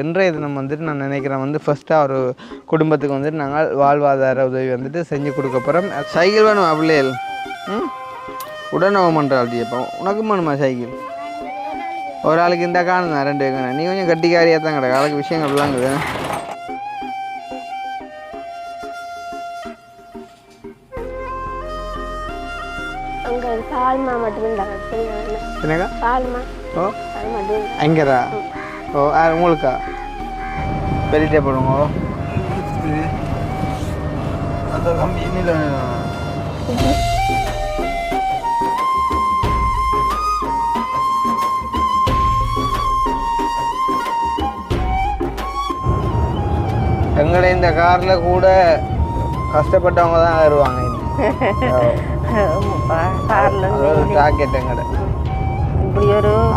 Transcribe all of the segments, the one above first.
இன்றைய தினம் வந்துட்டு நான் நினைக்கிறேன் வந்து ஃபஸ்ட்டாக ஒரு குடும்பத்துக்கு வந்துட்டு நாங்கள் வாழ்வாதார உதவி வந்துட்டு செஞ்சு கொடுக்க போகிறோம். சைக்கிள் வேணும் அப்படியே உடனே பண்ணுறாள் இப்போ உனக்கு வேணுமா சைக்கிள்? ஒரு ஆளுக்கு இந்த காணும் 2 பேருக்கு நீ கொஞ்சம் கட்டிக்காரியாக தான் கிடக்கு ஆளுக்கு விஷயங்கள் விளாங்குது. எங்கடா? ஓ உங்களுக்கா பெரிய போடுங்க அந்த கம்பி எங்களை இந்த காரில் கூட கஷ்டப்பட்டவங்க தான் வருவாங்க. டாக்கெட் எங்கட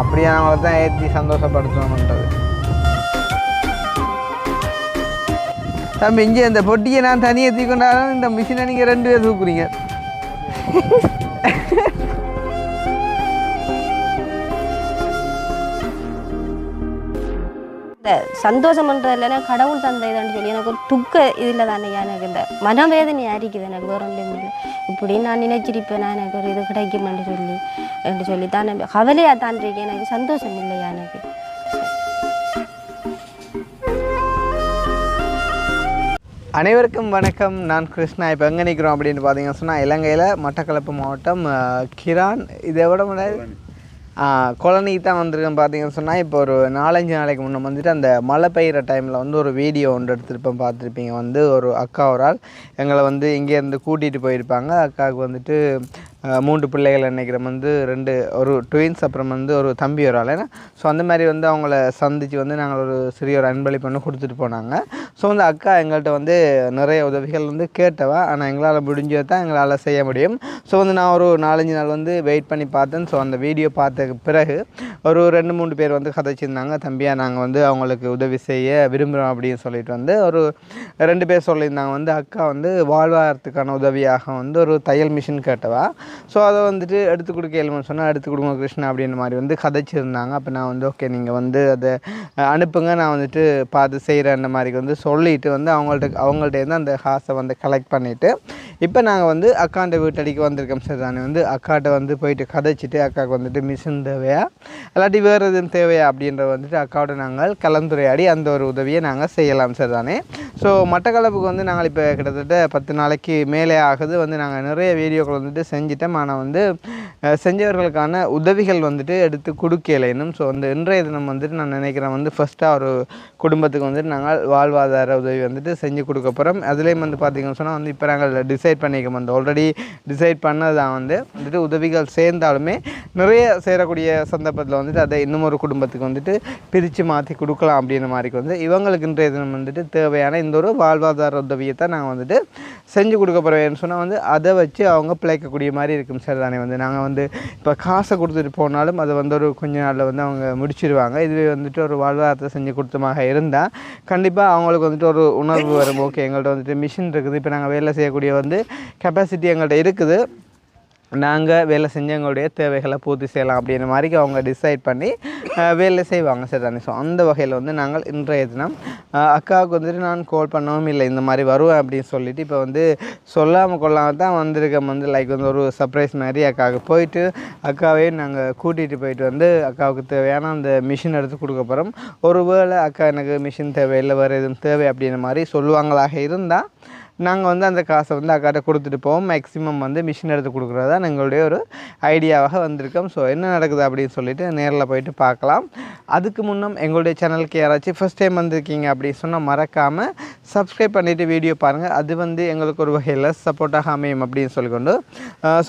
அப்படியே அவங்கள தான் ஏற்றி சந்தோஷப்படுத்தணுன்றது. தம்பி இங்கே இந்த பொட்டியை நான் தனியாக தூக்கிண்டாலும் இந்த மிஷினை நீங்கள் 2 பேர் தூக்குறீங்க. இந்த சந்தோஷம்ன்றதுல கடவுள் தந்தை தான் சொல்லி எனக்கு ஒரு துக்க இதில் தானே எனக்கு இந்த மனவேதனை அறிக்குது. எனக்கு வேற ஒன்றும் இல்லை. இப்படி நான் நினைச்சிருப்பேன் எனக்கு ஒரு இது கிடைக்குமென்று சொல்லி தான் கவலையாக தான் இருக்கேன். எனக்கு சந்தோஷம் இல்லையா எனக்கு. அனைவருக்கும் வணக்கம். நான் கிருஷ்ணா. இப்போ எங்கே நிற்கிறோம் அப்படின்னு பார்த்தீங்கன்னா சொன்னால் இலங்கையில் மட்டக்களப்பு மாவட்டம் கிரான் இதை விட முன்னாடி கொலனிக்கு தான் வந்திருக்கேன். பார்த்தீங்கன்னு சொன்னால் இப்போ ஒரு 4-5 நாளைக்கு முன்னே வந்துட்டு அந்த மழை பெய்கிற டைமில் வந்து ஒரு வீடியோ ஒன்று எடுத்துருப்பேன். பார்த்துருப்பீங்க. வந்து ஒரு அக்கா ஒரு ஆள் எங்களை வந்து இங்கேருந்து கூட்டிகிட்டு போயிருப்பாங்க. அக்காவுக்கு வந்துட்டு 3 பிள்ளைகள் நினைக்கிறேன். வந்து 2 ஒரு ட்வின்ஸ் அப்புறம் வந்து ஒரு தம்பி ஒரு ஆள். ஏன்னா ஸோ அந்த மாதிரி வந்து அவங்கள சந்தித்து வந்து நாங்கள் ஒரு சிறிய ஒரு அன்பளிப்பு பண்ணி கொடுத்துட்டு போனாங்க. ஸோ வந்து அக்கா எங்கள்கிட்ட வந்து நிறைய உதவிகள் வந்து கேட்டவா. ஆனால் எங்களால் முடிஞ்சது தான் எங்களால் செய்ய முடியும். ஸோ வந்து நான் ஒரு 4-5 நாள் வந்து வெயிட் பண்ணி பார்த்தேன். ஸோ அந்த வீடியோ பார்த்ததுக்கு பிறகு ஒரு 2-3 பேர் வந்து கதைச்சிருந்தாங்க. தம்பியாக நாங்கள் வந்து அவங்களுக்கு உதவி செய்ய விரும்புகிறோம் அப்படின்னு சொல்லிட்டு வந்து ஒரு 2 பேர் சொல்லியிருந்தாங்க. வந்து அக்கா வந்து வாழ்வாதாரத்துக்கான உதவியாக வந்து ஒரு தையல் மிஷின் கேட்டவா. ஸோ அதை வந்துட்டு எடுத்து கொடுக்க எழுமன்னு சொன்னால் எடுத்து கொடுங்க கிருஷ்ணா அப்படின்ற மாதிரி வந்து கதைச்சிருந்தாங்க. அப்போ நான் வந்து ஓகே நீங்கள் வந்து அதை அனுப்புங்க நான் வந்துட்டு பார்த்து செய்கிறேன் அந்த மாதிரி வந்து சொல்லிவிட்டு வந்து அவங்கள்ட்ட அந்த காசை வந்து கலெக்ட் பண்ணிவிட்டு இப்போ நாங்கள் வந்து அக்காண்ட வீட்டடிக்கு வந்திருக்கோம். சார் தானே வந்து அக்காட்ட வந்து போயிட்டு கதைச்சிட்டு அக்காவுக்கு வந்துட்டு மிஷின் தேவையா இல்லாட்டி வேறு எதுவும் தேவையா அப்படின்ற வந்துட்டு அக்காவோட நாங்கள் கலந்துரையாடி அந்த ஒரு உதவியை நாங்கள் செய்யலாம். சார் தானே. ஸோ மட்டக்களப்புக்கு வந்து நாங்கள் இப்போ கிட்டத்தட்ட 10 நாளைக்கு மேலே ஆகுது. வந்து நாங்கள் நிறைய வீடியோக்கள் வந்துட்டு செஞ்சுட்டோம். ஆனால் வந்து செஞ்சவர்களுக்கான உதவிகள் வந்துட்டு எடுத்து கொடுக்கல இன்னும். ஸோ வந்து இன்றைய தினம் வந்துட்டு நான் நினைக்கிறேன் வந்து ஃபஸ்ட்டாக ஒரு குடும்பத்துக்கு வந்துட்டு நாங்கள் வாழ்வாதார உதவி வந்துட்டு செஞ்சு கொடுக்க போகிறோம். அதுலேயும் வந்து பார்த்திங்கன்னு சொன்னால் வந்து இப்போ நாங்கள் டிசைட் பண்ணிக்க வந்து ஆல்ரெடி டிசைட் பண்ணது தான் வந்துட்டு உதவிகள் சேர்ந்தாலுமே நிறைய சேரக்கூடிய சந்தர்ப்பத்தில் வந்துட்டு அதை இன்னும் ஒரு குடும்பத்துக்கு வந்துட்டு பிரித்து மாற்றி கொடுக்கலாம் அப்படின்ற மாதிரி வந்து இவங்களுக்கு இன்றைய தினம் வந்துட்டு தேவையான இந்த ஒரு வாழ்வாதார உதவியை தான் நாங்கள் வந்துட்டு செஞ்சு கொடுக்க போகிறோம்னு சொன்னால் வந்து அதை வச்சு அவங்க பிழைக்கக்கூடிய மாதிரி இருக்கும். சார் தானே. வந்து நாங்கள் வந்து இப்போ காசை கொடுத்துட்டு போனாலும் அதை வந்து ஒரு கொஞ்ச நாளில் வந்து அவங்க முடிச்சிடுவாங்க. இதுவே வந்துட்டு ஒரு வாழ்வாதாரத்தை செஞ்சு கொடுத்தமாக இருந்தால் கண்டிப்பாக அவங்களுக்கு வந்துட்டு ஒரு உணர்வு வரும். ஓகே எங்கள்கிட்ட வந்துட்டு மிஷின் இருக்குது. இப்போ நாங்கள் வேலை செய்யக்கூடிய வந்து கெப்பாசிட்டி எங்கள்கிட்ட இருக்குது. நாங்கள் வேலை செஞ்சு எங்களுடைய தேவைகளை பூர்த்தி செய்யலாம் அப்படின்ற மாதிரி அவங்க டிசைட் பண்ணி வேலை செய்வாங்க. சார் தானே. ஸோ அந்த வகையில் வந்து நாங்கள் இன்றைய தினம் அக்காவுக்கு வந்துட்டு நான் கால் பண்ணவும் இல்லை இந்த மாதிரி வருவேன் அப்படின்னு சொல்லிவிட்டு இப்போ வந்து சொல்லாமல் கொள்ளாமல் தான் வந்திருக்கேன். வந்து லைக் வந்து ஒரு சர்ப்ரைஸ் மாதிரி அக்காவுக்கு போயிட்டு அக்காவையும் நாங்கள் கூட்டிகிட்டு போயிட்டு வந்து அக்காவுக்கு தேவையான அந்த மிஷின் எடுத்து கொடுக்க போகிறோம். ஒரு வேளை அக்கா எனக்கு மிஷின் தேவை இல்லை வேறு எதுவும் தேவை அப்படின்ற மாதிரி சொல்லுவாங்களாக இருந்தால் நாங்கள் வந்து அந்த காசை வந்து அக்காட்ட கொடுத்துட்டு போவோம். மேக்ஸிமம் வந்து மிஷின் எடுத்து கொடுக்குறது தான் எங்களுடைய ஒரு ஐடியாவாக வந்திருக்கோம். ஸோ என்ன நடக்குது அப்படின்னு சொல்லிட்டு நேரில் போயிட்டு பார்க்கலாம். அதுக்கு முன்னம் எங்களுடைய சேனலுக்கு யாராச்சும் ஃபஸ்ட் டைம் வந்திருக்கீங்க அப்படின்னு சொன்னால் மறக்காமல் சப்ஸ்கிரைப் பண்ணிவிட்டு வீடியோ பாருங்கள். அது வந்து எங்களுக்கு ஒரு வகையில் சப்போர்ட்டாக அமையும் அப்படின்னு சொல்லிக்கொண்டு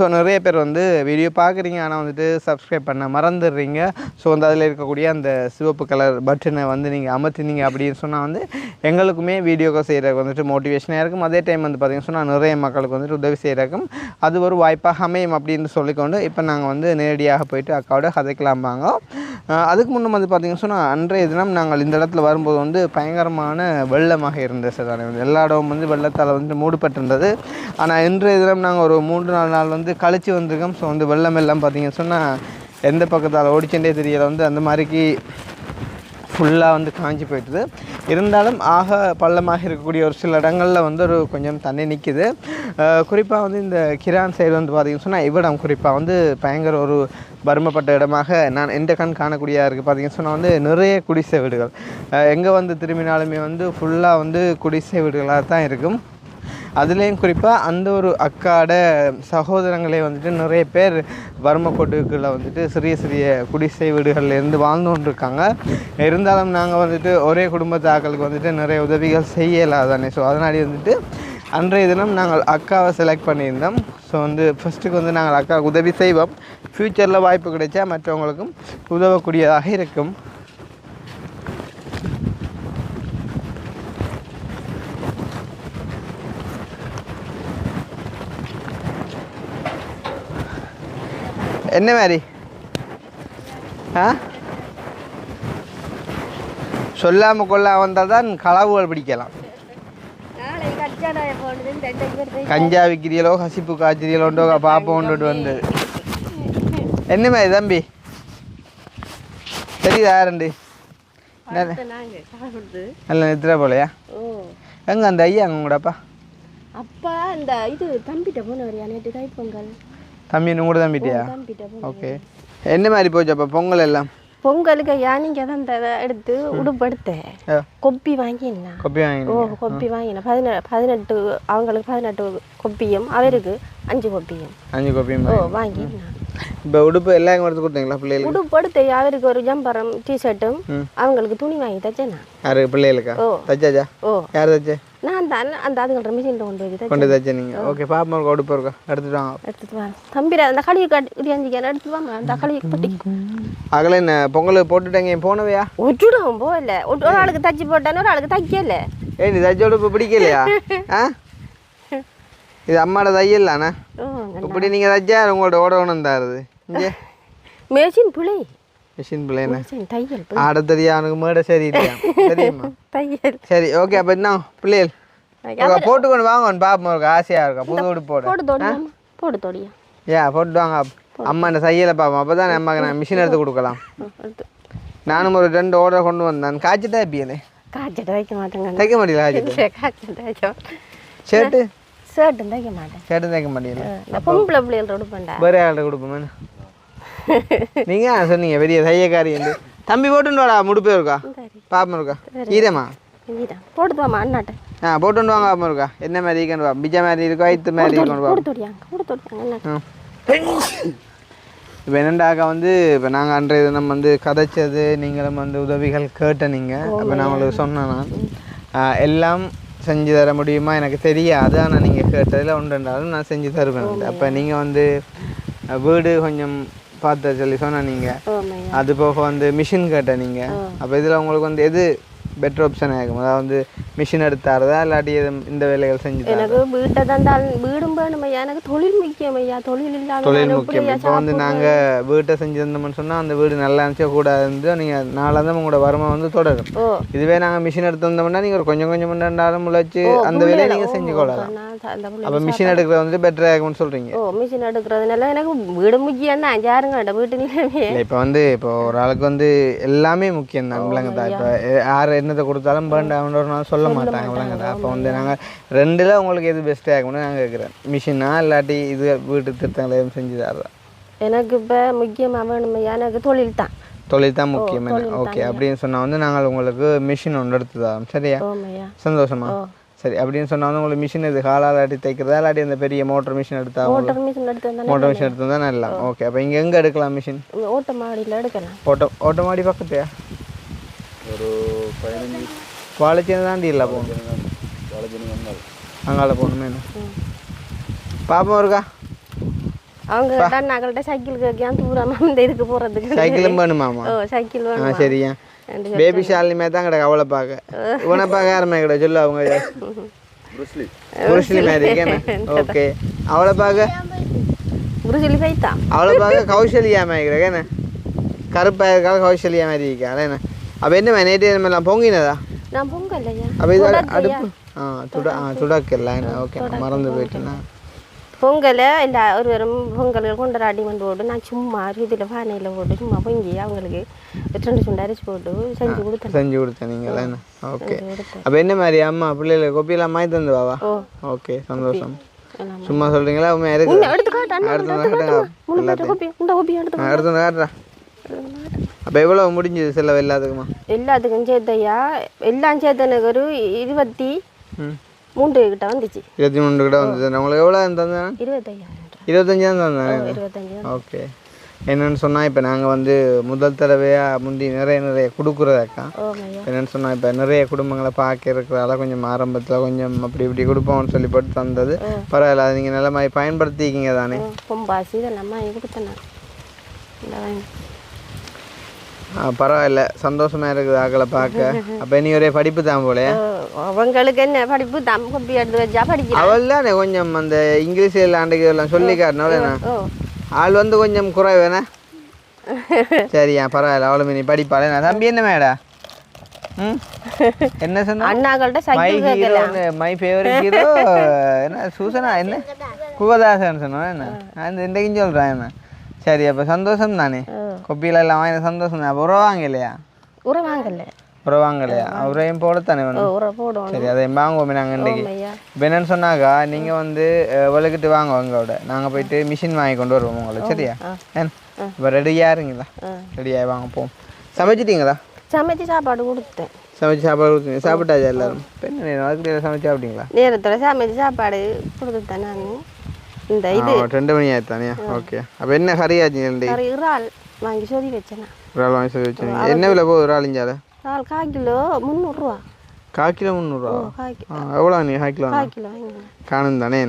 ஸோ நிறைய பேர் வந்து வீடியோ பார்க்குறீங்க ஆனால் வந்துட்டு சப்ஸ்கிரைப் பண்ண மறந்துடுறீங்க. ஸோ வந்து அதில் இருக்கக்கூடிய அந்த சிவப்பு கலர் பட்டனை வந்து நீங்கள் அமர்த்தினீங்க அப்படின்னு சொன்னால் வந்து எங்களுக்குமே வீடியோக்கள் செய்கிறதுக்கு வந்துட்டு மோட்டிவேஷனாக இருக்கும். அதே டைம் வந்து பார்த்திங்கன்னா சொன்னால் நிறைய மக்களுக்கு வந்துட்டு உதவி செய்கிறக்கும் அது ஒரு வாய்ப்பாக அமையும் அப்படின்னு சொல்லிக்கொண்டு இப்போ நாங்கள் வந்து நேரடியாக போயிட்டு அக்காவோட கதைக்கலாம்பாங்க. அதுக்கு முன்னே வந்து பார்த்திங்கன்னா சொன்னால் அன்றைய தினம் நாங்கள் இந்த இடத்துல வரும்போது வந்து பயங்கரமான வெள்ளமாக இருந்தது. சார் தானே. எல்லா இடமும் வந்து வெள்ளத்தால் வந்து மூடப்பட்டிருந்தது. ஆனால் இன்றைய தினம் நாங்கள் ஒரு 3-4 நாள் வந்து கழித்து வந்திருக்கோம். ஸோ வந்து வெள்ளம் எல்லாம் பார்த்திங்கன்னு சொன்னால் எந்த பக்கத்தால் ஓடிச்சண்டே தெரியலை. வந்து அந்த மாதிரிக்கு ஃபுல்லாக வந்து காஞ்சி போயிட்டுது. இருந்தாலும் ஆக பள்ளமாக இருக்கக்கூடிய ஒரு சில இடங்களில் வந்து ஒரு கொஞ்சம் தண்ணி நிற்கிது. குறிப்பாக வந்து இந்த கிரான் சைடு வந்து பார்த்திங்கன்னு சொன்னால் இவ்விடம் குறிப்பாக வந்து பயங்கர ஒரு வறுமைப்பட்ட இடமாக நான் எந்த கண் காணக்கூடியதாக இருக்குது. பார்த்திங்கன்னு சொன்னால் வந்து நிறைய குடிசை வீடுகள் எங்கே வந்து திரும்பினாலுமே வந்து ஃபுல்லாக வந்து குடிசை வீடுகளாக தான் இருக்கும். அதுலேயும் குறிப்பாக அந்த ஒரு அக்காட சகோதரங்களே வந்துட்டு நிறைய பேர் வறுமை கோட்டுக்குள்ளே வந்துட்டு சிறிய சிறிய குடிசை வீடுகள்லேருந்து வாழ்ந்து கொண்டு இருக்காங்க. இருந்தாலும் நாங்கள் வந்துட்டு ஒரே குடும்பத்து ஆக்களுக்கு வந்துட்டு நிறைய உதவிகள் செய்யலாதானே. ஸோ அதனாடி வந்துட்டு அன்றைய தினம் நாங்கள் அக்காவை செலக்ட் பண்ணியிருந்தோம். ஸோ வந்து ஃபஸ்ட்டுக்கு வந்து நாங்கள் அக்காவுக்கு உதவி செய்வோம். ஃப்யூச்சரில் வாய்ப்பு கிடைச்சா மற்றவங்களுக்கும் உதவக்கூடியதாக இருக்கும். என்ன மாதிரி சொல்லாமல் கொள்ளாம வந்தால் தான் களவுகள் பிடிக்கலாம். கஞ்சா விற்கிறீங்களோ கசிப்பு காய்ச்சிரியலோண்டோ பாப்போம் கொண்டுட்டு வந்து என்ன மாதிரி தம்பி தெரியுதா யாருண்டு நல்ல நித்திர போலையா? எங்க அந்த ஐயா அங்கே கூடப்பா அப்பா இந்த இது தம்பிட்ட போனவரியா நேற்று கை பொங்கல் தம்பி இன்னும் கூட தம்பிட்டியா? ஓகே. என்ன மாதிரி போச்சு அப்போ பொங்கல் எல்லாம்? பொங்கலுக்கு யானிங்க தான் எடுத்து உடுப்படுத்தேன். கொப்பி வாங்கினேன். கொப்பி வாங்கினேன். கொப்பி வாங்கினேன். 18 அவங்களுக்கு 18 கொப்பியும் அவருக்கு 5 கொப்பியும். 5 கொப்பியும் வாங்கினேன். இப்போ உடுப்பு எல்லாம் எடுத்து கொடுத்தீங்களா பிள்ளைகளுக்கு? உடுப்பு எடுத்து அவருக்கு ஒரு ஜம்பரம் டிஷர்ட்டும் அவங்களுக்கு துணி வாங்கி தைச்சேன். யாரு பிள்ளைகளுக்கா? தச்சாச்சா? யார் தச்சே? நான் தான் அந்த அதுங்கள மிஷினில் கொண்டு தச்சே நீங்கள்? ஓகே. பாப்பா உடுப்பு இருக்கா? எடுத்துட்டு வாங்க. எடுத்துட்டு வாங்க தம்பி. அந்த களியை கட்டி எடுத்துட்டு வாங்க. அந்த களியை கட்டி அகல என்ன பொங்கல் போட்டுட்டாங்க போனவையா? ஒட்டுடும் போகல. ஒரு ஆளுக்கு தச்சு போட்டானே ஒரு ஆளுக்கு தைக்கல. ஏய் நீ தச்ச உடுப்பு பிடிக்கலையா? இது அம்மாவோட தையல்லாண்ணா. இப்படி நீங்கள் தச்சா உங்களோட ஓடணும் தாருது இங்கே மேஷின் பிள்ளை. மிஷின் பிள்ளைண்ணா தையல் ஆட தெரியா? அவனுக்கு மேடை சரி இல்லையா? தெரியுமா? தையல் சரி ஓகே. அப்போ என்ன பிள்ளைகள் போட்டுக்கொண்டு வாங்க பாப்பா இருக்கா ஆசையாக இருக்கா புது உடுப்போட போட்டு தோடியா? ஏன் போட்டு வாங்க. அம்மா இந்த தையலை பார்ப்போம். அப்போ தான் அம்மாவுக்கு நான் மிஷின் எடுத்து கொடுக்கலாம். நானும் ஒரு 2 ஆர்டர் கொண்டு வந்தேன். காய்ச்சிட்டா எப்படியே? காய்ச்சிட்டு வைக்க மாட்டேங்க. தைக்க மாட்டீங்களா? காய்ச்சிட்டு ஷர்ட்டு ஷர்ட்டும் தைக்க மாட்டேன். ஷர்ட்டும் தைக்க மாட்டீங்களா? பொம்பளை பிள்ளைகளோட கொடுப்பேன்டா. வேறு ஆள்கிட்ட கொடுப்போமே. நீங்கள் சொன்னீங்க பெரிய தையக்காரி என்று. தம்பி போட்டுன்னு வாடா முடுப்பே இருக்கா பாப்பா இருக்கா? ஈரமா போட்டு வாமா அண்ணாட்ட. போட்டுன்னு வாங்க பாப்பா இருக்கா? என்ன மாதிரி இருக்கணும் வா? பிஜா மாதிரி இருக்கா? இது மாதிரி இருக்கணும் வா? இப்போ என்னண்டாக்கா வந்து இப்போ நாங்கள் அன்றைய தினம் வந்து கதைச்சது நீங்களும் வந்து உதவிகள் கேட்ட நீங்கள். அப்போ நான் உங்களுக்கு சொன்னேன்னா எல்லாம் செஞ்சு தர முடியுமா எனக்கு தெரியாது. ஆனால் நீங்கள் கேட்டதில் ஒன்றுண்டாலும் நான் செஞ்சு தருவேன். அப்போ நீங்கள் வந்து வீடு கொஞ்சம் பார்த்து சொல்லி சொன்னால் நீங்கள் அது போக வந்து மிஷின் கேட்ட நீங்கள். அப்போ இதில் உங்களுக்கு வந்து எது பெட்டர் ஆப்ஷன் ஆகும்? அதாவது வந்து மிஷின் எடுத்தாரதா இல்லாட்டி இந்த வேலைகள் செஞ்சு? எனக்கு வீட்டை தான் வீடும் வேணும் ஐயா. எனக்கு தொழில் முக்கியம் ஐயா. தொழில் இல்லாமல் தொழில் முக்கியம். இப்போ வந்து நாங்கள் வீட்டை செஞ்சு தந்தோம்னு சொன்னால் அந்த வீடு நல்லா இருந்துச்சா கூட இருந்து நீங்கள் நாளாக தான் உங்களோட வருமானம் வந்து தொடரும். இதுவே நாங்கள் மிஷின் எடுத்து வந்தோம்னா நீங்கள் ஒரு கொஞ்சம் கொஞ்சம் ரெண்டாலும் முளைச்சி அந்த வேலையை நீங்கள் செஞ்சு கொள்ளலாம். அப்போ மிஷின் எடுக்கிறது வந்து பெட்டராக இருக்கும்னு சொல்கிறீங்க? மிஷின் எடுக்கிறதுனால எனக்கு வீடு முக்கியம் தான். யாருங்க வீட்டு நிலைமையே இப்போ வந்து இப்போ ஒரு ஆளுக்கு வந்து எல்லாமே முக்கியம் தான் விளங்குதா? இப்போ யார் என்னத்தை கொடுத்தாலும் வேண்டாம்னு ஒரு நாள் சொல்ல மாட்டாங்க விளங்குதா? அப்போ வந்து நாங்கள் 2ல் உங்களுக்கு எது பெஸ்ட்டாக இருக்கும்னு நாங்கள் கேட்குறேன். மிஷினா இல்லாட்டி இது வீட்டு திட்டங்களை எதுவும் செஞ்சு தர்றதா? எனக்கு இப்போ முக்கியமாக வேணும் எனக்கு தொழில் தான். தொழில் தான் முக்கியம். ஓகே. அப்படின்னு சொன்னால் வந்து நாங்கள் உங்களுக்கு மிஷின் ஒன்று எடுத்து தரோம். சரியா? சந்தோஷமா? சரி. அப்படின்னு சொன்னால் வந்து உங்களுக்கு மிஷின் இது காலால் ஆட்டி தைக்கிறதா இல்லாட்டி அந்த பெரிய மோட்டர் மிஷின் எடுத்தா? மோட்டர் மிஷின் எடுத்து தான் நல்லா. ஓகே. அப்போ இங்கே எங்கே எடுக்கலாம் மிஷின்? ஓட்டமாடியில் எடுக்கலாம். ஓட்டமாடி பக்கத்தையா? ஒரு 15 வாழைச்சேனை தாண்டி இல்லை போகணும். அங்கால போகணுமே. பாப்பா இருக்கா? அவங்க தான் நகல்கிட்ட சைக்கிள் கேட்காம தூரமாக இந்த இதுக்கு போகிறதுக்கு சைக்கிளும் வேணுமாமா? சைக்கிள் வேணும். சரியா? பேபி ஷாலினிமே தான் கிடக்கு. அவளை பார்க்க இவனை பார்க்க யாருமே கிட்ட சொல்லு. அவங்க புருஷ்லி மாதிரி இருக்கேன். ஓகே. அவளை பார்க்க புருஷ்லி பைத்தான். அவளை பார்க்க கௌசல்யா மாதிரி கிடக்கேண்ணே. கருப்பாக இருக்கால கௌசல்யா மாதிரி இருக்கா? அதேண்ணே. அப்போ என்ன நேற்று எல்லாம் பொங்கினதா? நான் பொங்கலையா? அப்போ இது அடுப்பு சுடாக்கல. ஓகே. மறந்து போயிட்டேண்ணா. பொங்கலை இல்லை ஒரு பொங்கல் கொண்டாடி கொண்டு போட்டு நான் சும்மா இதில் பானையில் போட்டு சும்மா பொங்கி அவங்களுக்கு 2 சுண்டு அரைச்சி போட்டு செஞ்சு கொடுத்தேன் நீங்களா? ஓகே. அப்போ என்ன மாதிரி அம்மா பிள்ளைகளுக்கு கொப்பியெல்லாம் மாற்றி தந்துவாவா? ஓகே, சந்தோஷம். சும்மா சொல்கிறீங்களா? உண்மை எடுத்து காட்டுறா. அப்போ எவ்வளோ முடிஞ்சது செலவு எல்லாத்துக்கும் சேர்த்தையா எல்லாம் சேர்த்தனுக்கு ஒரு 23 கிட்ட வந்துச்சு. 23 கிட்ட வந்துச்சு. உங்களுக்கு எவ்வளோ தந்தேன்? 25 தான் தந்தேன். ஓகே. என்னென்னு சொன்னால் இப்போ நாங்கள் வந்து முதல் தடவையாக முந்தி நிறைய கொடுக்குறதாக்கா. என்னென்னு சொன்னால் இப்போ நிறைய குடும்பங்களை பார்க்க இருக்கிறதால கொஞ்சம் ஆரம்பத்தில் கொஞ்சம் அப்படி இப்படி கொடுப்போம்னு சொல்லி போட்டு தந்தது. பரவாயில்ல, அது நீங்கள் நல்ல மாதிரி பயன்படுத்திக்கிங்க தானே? பொம்பாசி இதெல்லாம் கொடுத்தேன். பரவாயில்ல, சந்தோஷமாக இருக்குது ஆக்களை பார்க்க. அப்போ நீ ஒரே படிப்பு தான் போல. அவங்களுக்கு என்ன படிப்பு தான், கொப்பி எடுத்து வச்சா படிக்க. அவள் தானே கொஞ்சம் அந்த இங்கிலீஷ் ஆண்டுக்கு எல்லாம் சொல்லி காட்டினால ஆள் வந்து கொஞ்சம் குறைவேண்ணா. சரியா, பரவாயில்ல, அவ்வளோ நீ படிப்பாளே. நான் தம்பி என்ன மேடா? என்ன சொன்ன? அண்ணாக்கள்கிட்ட மை ஃபேவரட் ஹீரோ என்ன சூசனா என்ன குகதாசன் சொன்னோம். என்ன அந்த இன்றைக்கும் சொல்கிறேன். என்ன சரி, அப்போ சந்தோஷம் தானே? கொப்பியில் எல்லாம் வாங்கின சந்தோஷம் தான். அப்போ உறவாங்க இல்லையா? உறவாங்கலையா? உரையும் போடத்தானே வேணும். சரி, அதை வாங்குவோமே நாங்கள் இன்றைக்கி. இப்போ என்னென்னு சொன்னாக்கா நீங்கள் வந்து விளக்கிட்டு வாங்க உங்களோட. நாங்கள் போயிட்டு மிஷின் வாங்கி கொண்டு வருவோம் உங்களுக்கு. சரியா? இப்போ ரெடியாக இருங்களா? ரெடியாக வாங்க போவோம். சமைச்சிட்டிங்களா? சமைச்சு சாப்பாடு கொடுத்தேன். கொடுத்தீங்க? சாப்பிட்டாச்சா எல்லாரும்? பெண்ணு அதுக்கு சமைச்சு சாப்பிட்டீங்களா? நேரத்தில் சமைச்சு சாப்பாடு கொடுத்துட்டேன் நான். இந்த இது 2 மணி ஆயிடுத்தானே? ஓகே. அப்போ என்ன கறி ஆச்சு? இறால் வாங்கி சொல்லி வச்சேன். இறால் வாங்கி சொல்லி வச்சேன். என்ன விலை போகுது இறால் இஞ்சால? 1/4 கிலோ 300 ரூபா. 1/4 கிலோ 300 ரூபா? எவ்வளோ நீ 1/4 கிலோ காணும் தானே?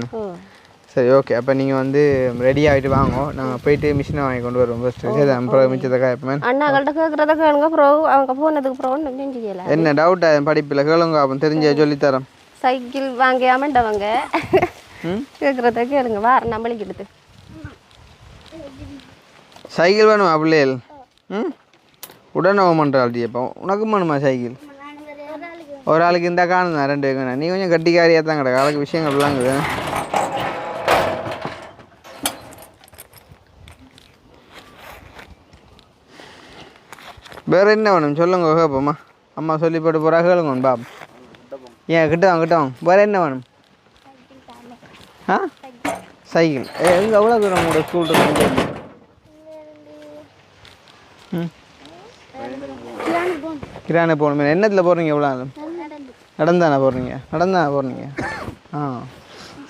சரி, ஓகே. அப்போ நீங்கள் வந்து ரெடி ஆகிட்டு வாங்க, நாங்கள் போயிட்டு மிஷினை வாங்கி கொண்டு வருவோம் ஃபஸ்ட்டு. சரி, அப்புறம் மிச்சத்தை எப்போ அண்ணாக்கள்கிட்ட கேட்குறத கேளுங்க. அப்புறம் அவங்க போனதுக்கு அப்புறம் ஒன்றும் செஞ்சுக்கல. என்ன டவுட்டா படிப்பில் கேளுங்க, அப்போ தெரிஞ்ச சொல்லித்தரோம். சைக்கிள் வாங்கியாமண்டவங்க கேட்குறத கேளுங்க. வார நம்மளுக்கு எடுத்து சைக்கிள் வேணுமா பிள்ளைகள்? உடனே பண்ணுறாள். அப்போ உனக்கும் வேணுமா சைக்கிள்? ஒரு ஆளுக்கு இந்த காணுங்க, 2 பேருக்கு. நீ கொஞ்சம் கட்டிக்காரியாக தான் கிடக்கு. ஆளுக்கு விஷயங்கள் விளாங்குது. வேறு என்ன வேணும் சொல்லுங்க கேட்போம்மா. அம்மா சொல்லி போட்டு போகிறா கேளுங்க பாப். ஏன் கிட்ட வாங்க. வேறு என்ன வேணும்? சைக்கிள் எங்கே எவ்வளோ தூரம் உங்களோட ஸ்கூல் இருக்கு? கிரானே போகணுமே. என்னத்தில் போகிறீங்க? எவ்வளோ நடந்தானே போகிறீங்க?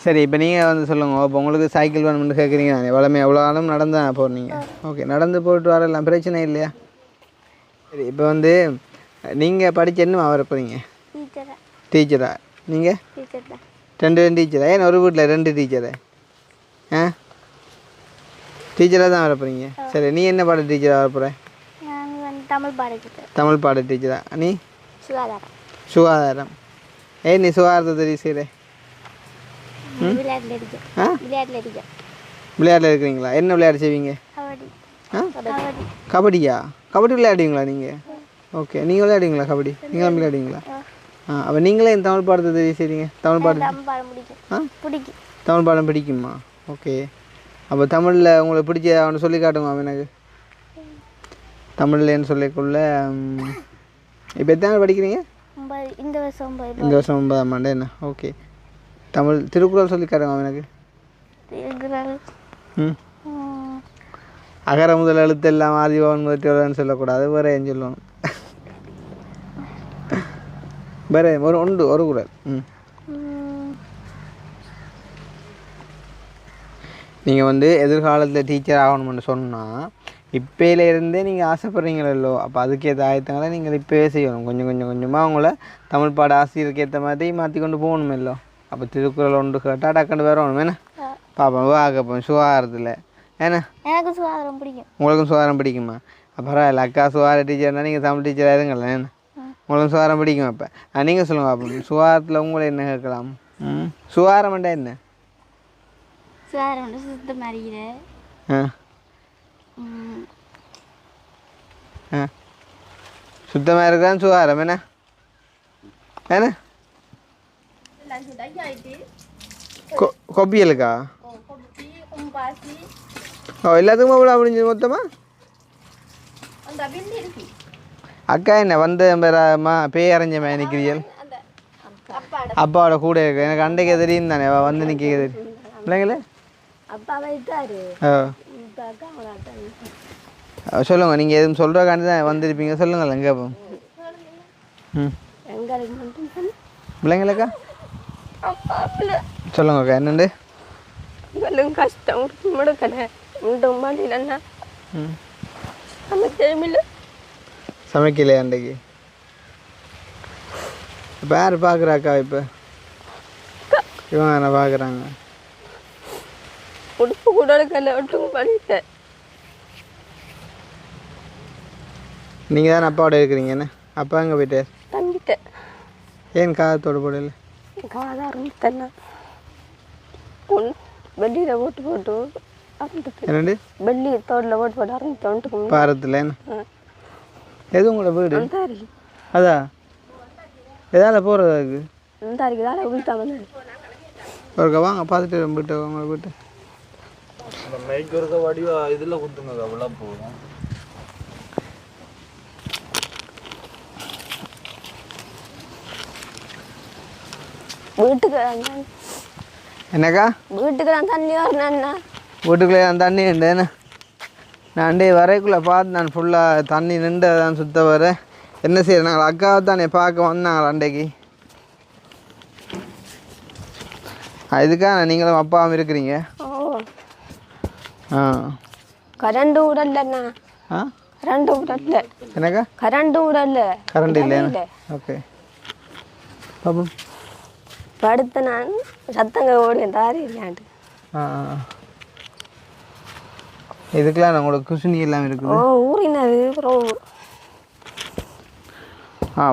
சரி, இப்போ நீங்கள் வந்து சொல்லுங்கள். இப்போ உங்களுக்கு சைக்கிள் வேணும்னு கேட்குறீங்க. எவ்வளோமே எவ்வளோ ஆளும் நடந்தானே போகிறீங்க. ஓகே, நடந்து போயிட்டு வரலாம், பிரச்சனை இல்லையா? சரி, இப்போ வந்து நீங்கள் படித்து என்ன வர போகிறீங்க? டீச்சரா? நீங்கள் 2 டீச்சரா? ஏன் ஒரு வீட்டில் 2 டீச்சரா? டீச்சராக தான் வர போகிறீங்க. சரி, நீ என்ன பாட டீச்சராக வர போகிற? தமிழ் பாட டீச்சரா? நீ சுகாதாரம். நீ சுகாதாரத்தை தெரியும் செய்கிற? விளையாட்டில் இருக்கிறீங்களா? என்ன விளையாட்டு செய்வீங்க? கபடியா? கபடி விளையாடுவீங்களா நீங்கள்? ஓகே, நீங்கள் விளையாடுவீங்களா கபடி? நீங்களும் விளையாடுவீங்களா? அப்போ நீங்களே இந்த தமிழ் பாடத்தை தெரியும் செய்றீங்க? தமிழ் பாடம் பிடிக்குமா? ஓகே. அப்போ தமிழில் உங்களுக்கு பிடிச்ச அவனை சொல்லி காட்டுங்க எனக்கு. தமிழ்லன்னு சொல்லிக்குள்ள இப்போ எத்தனை படிக்கிறீங்க? இந்த வருஷம் 9ஆம் ஆண்டு. என்ன? ஓகே. தமிழ் திருக்குறள் சொல்லி காட்டுங்க எனக்கு. அகர முதல் எழுத்து எல்லாம் ஆதிபவன் முதற்றோன்னு சொல்லக்கூடாது. வேறு ஏன் சொல்லணும்? வேறு ஒரு குறள். நீங்கள் வந்து எதிர்காலத்தில் டீச்சர் ஆகணும்னு சொன்னால் இப்போலேருந்தே நீங்கள் ஆசைப்படுறீங்களோ, அப்போ அதுக்கேற்ற ஆயத்தங்களை நீங்கள் இப்போவே செய்யணும். கொஞ்சமாக அவங்கள தமிழ் பாட ஆசிரியருக்கு ஏற்ற மாதிரி மாற்றி கொண்டு போகணும் இல்லோ. அப்போ திருக்குறள் ஒன்று கேட்டால் டக்குன்னு வரணும். என்ன பாப்போம் வாக்கப்போம் சுகாதாரத்தில். ஏன்னா எனக்கு சுகாதாரம் பிடிக்கும். உங்களுக்கும் சுகாதாரம் பிடிக்குமா? பரவாயில்ல, அக்கா சுகாதார டீச்சர்னா நீங்கள் தமிழ் டீச்சராக இருங்களேன். என்ன உங்களுக்கும் சுகாதாரம் பிடிக்கும்? அப்போ நீங்கள் சொல்லுங்கள் பாப்போம். சுகாதாரத்தில் உங்களை என்ன கேட்கலாம்? சுகாதாரம்ண்டா என்ன? சுத்தமாக இருக்கான்னு சுகாதாரம். என்ன என்ன கொப்பியலுக்கா? ஓ எல்லாத்துக்கும் அவ்வளோ முடிஞ்சது மொத்தமாக? அக்கா என்ன வந்து பேய் அரைஞ்ச மாதிரி நிற்கிறீர்கள்? அப்பாவோட கூட இருக்கு. எனக்கு அண்டைக்கு தெரியும் தானே வந்து நிற்க தெரியும் இல்லைங்களே. சொல்லுங்க, நீங்கள் எதுவும் சொல்கிறக்காண்டி தான் வந்திருப்பீங்க. சொல்லுங்கள் எங்கே இப்போ பிள்ளைங்களுக்கா சொல்லுங்கக்கா என்னண்டு கஷ்டம் முடுக்கலை உண்டும் இல்லைன்னா சமைக்கலையா அன்றைக்கு? இப்போ யார் பார்க்குறாக்கா? இப்போ இவங்க என்ன பார்க்குறாங்க? உடுப்பு கூட எடுக்கல ஒட்டும் பண்ணிட்டேன். நீங்கள் தானே அப்பாவோட இருக்கிறீங்க என்ன? அப்பா எங்கே போயிட்டார்? தங்கிட்டேன். ஏன் காதத்தோடு போடல? காதாரம் தண்ணா வெளியில் போட்டு என்னண்டு வெள்ளி தோட்டில் போட்டு அறந்துட்டு பாரத்தில் என்ன எதுவும் கூட வீடு அதா எதால போகிறது அதுக்கு இதால உளுத்தாம ஒருக்கா வாங்க பார்த்துட்டு வீட்டு அவங்க வீட்டு மைக் ஒருக்க வடிவா இதில் கொடுத்துங்க அவ்வளோ போகும். வீட்டுக்கு என்னக்கா? வீட்டுக்கு நான் தண்ணி வரணும்ண்ணா. வீட்டுக்குள்ளே நான் தண்ணி நின்றேன்னு நான் வரைக்குள்ளே பார்த்து நான் ஃபுல்லாக தண்ணி நின்று தான் சுத்த வர என்ன செய்ய நாங்கள் அக்காவை தானே பார்க்க வந்தாங்களா அண்டைக்கு. இதுக்காக நீங்களும் அப்பாவும் இருக்கிறீங்க. ஓ ஆ கரண்டு விடலண்ணா. ஆ கரண்டு விடல. என்னக்கா? கரண்டு விடல. கரண்ட் இல்லையா? ஓகே பாப்போம். படுத்த நான் சத்தங்க ஓடி தாரி இல்லையாண்டு. ஆ இதுக்கெல்லாம் உங்களுக்கு குசுனி எல்லாம் இருக்குது. ஓ ஊறினது அப்புறம்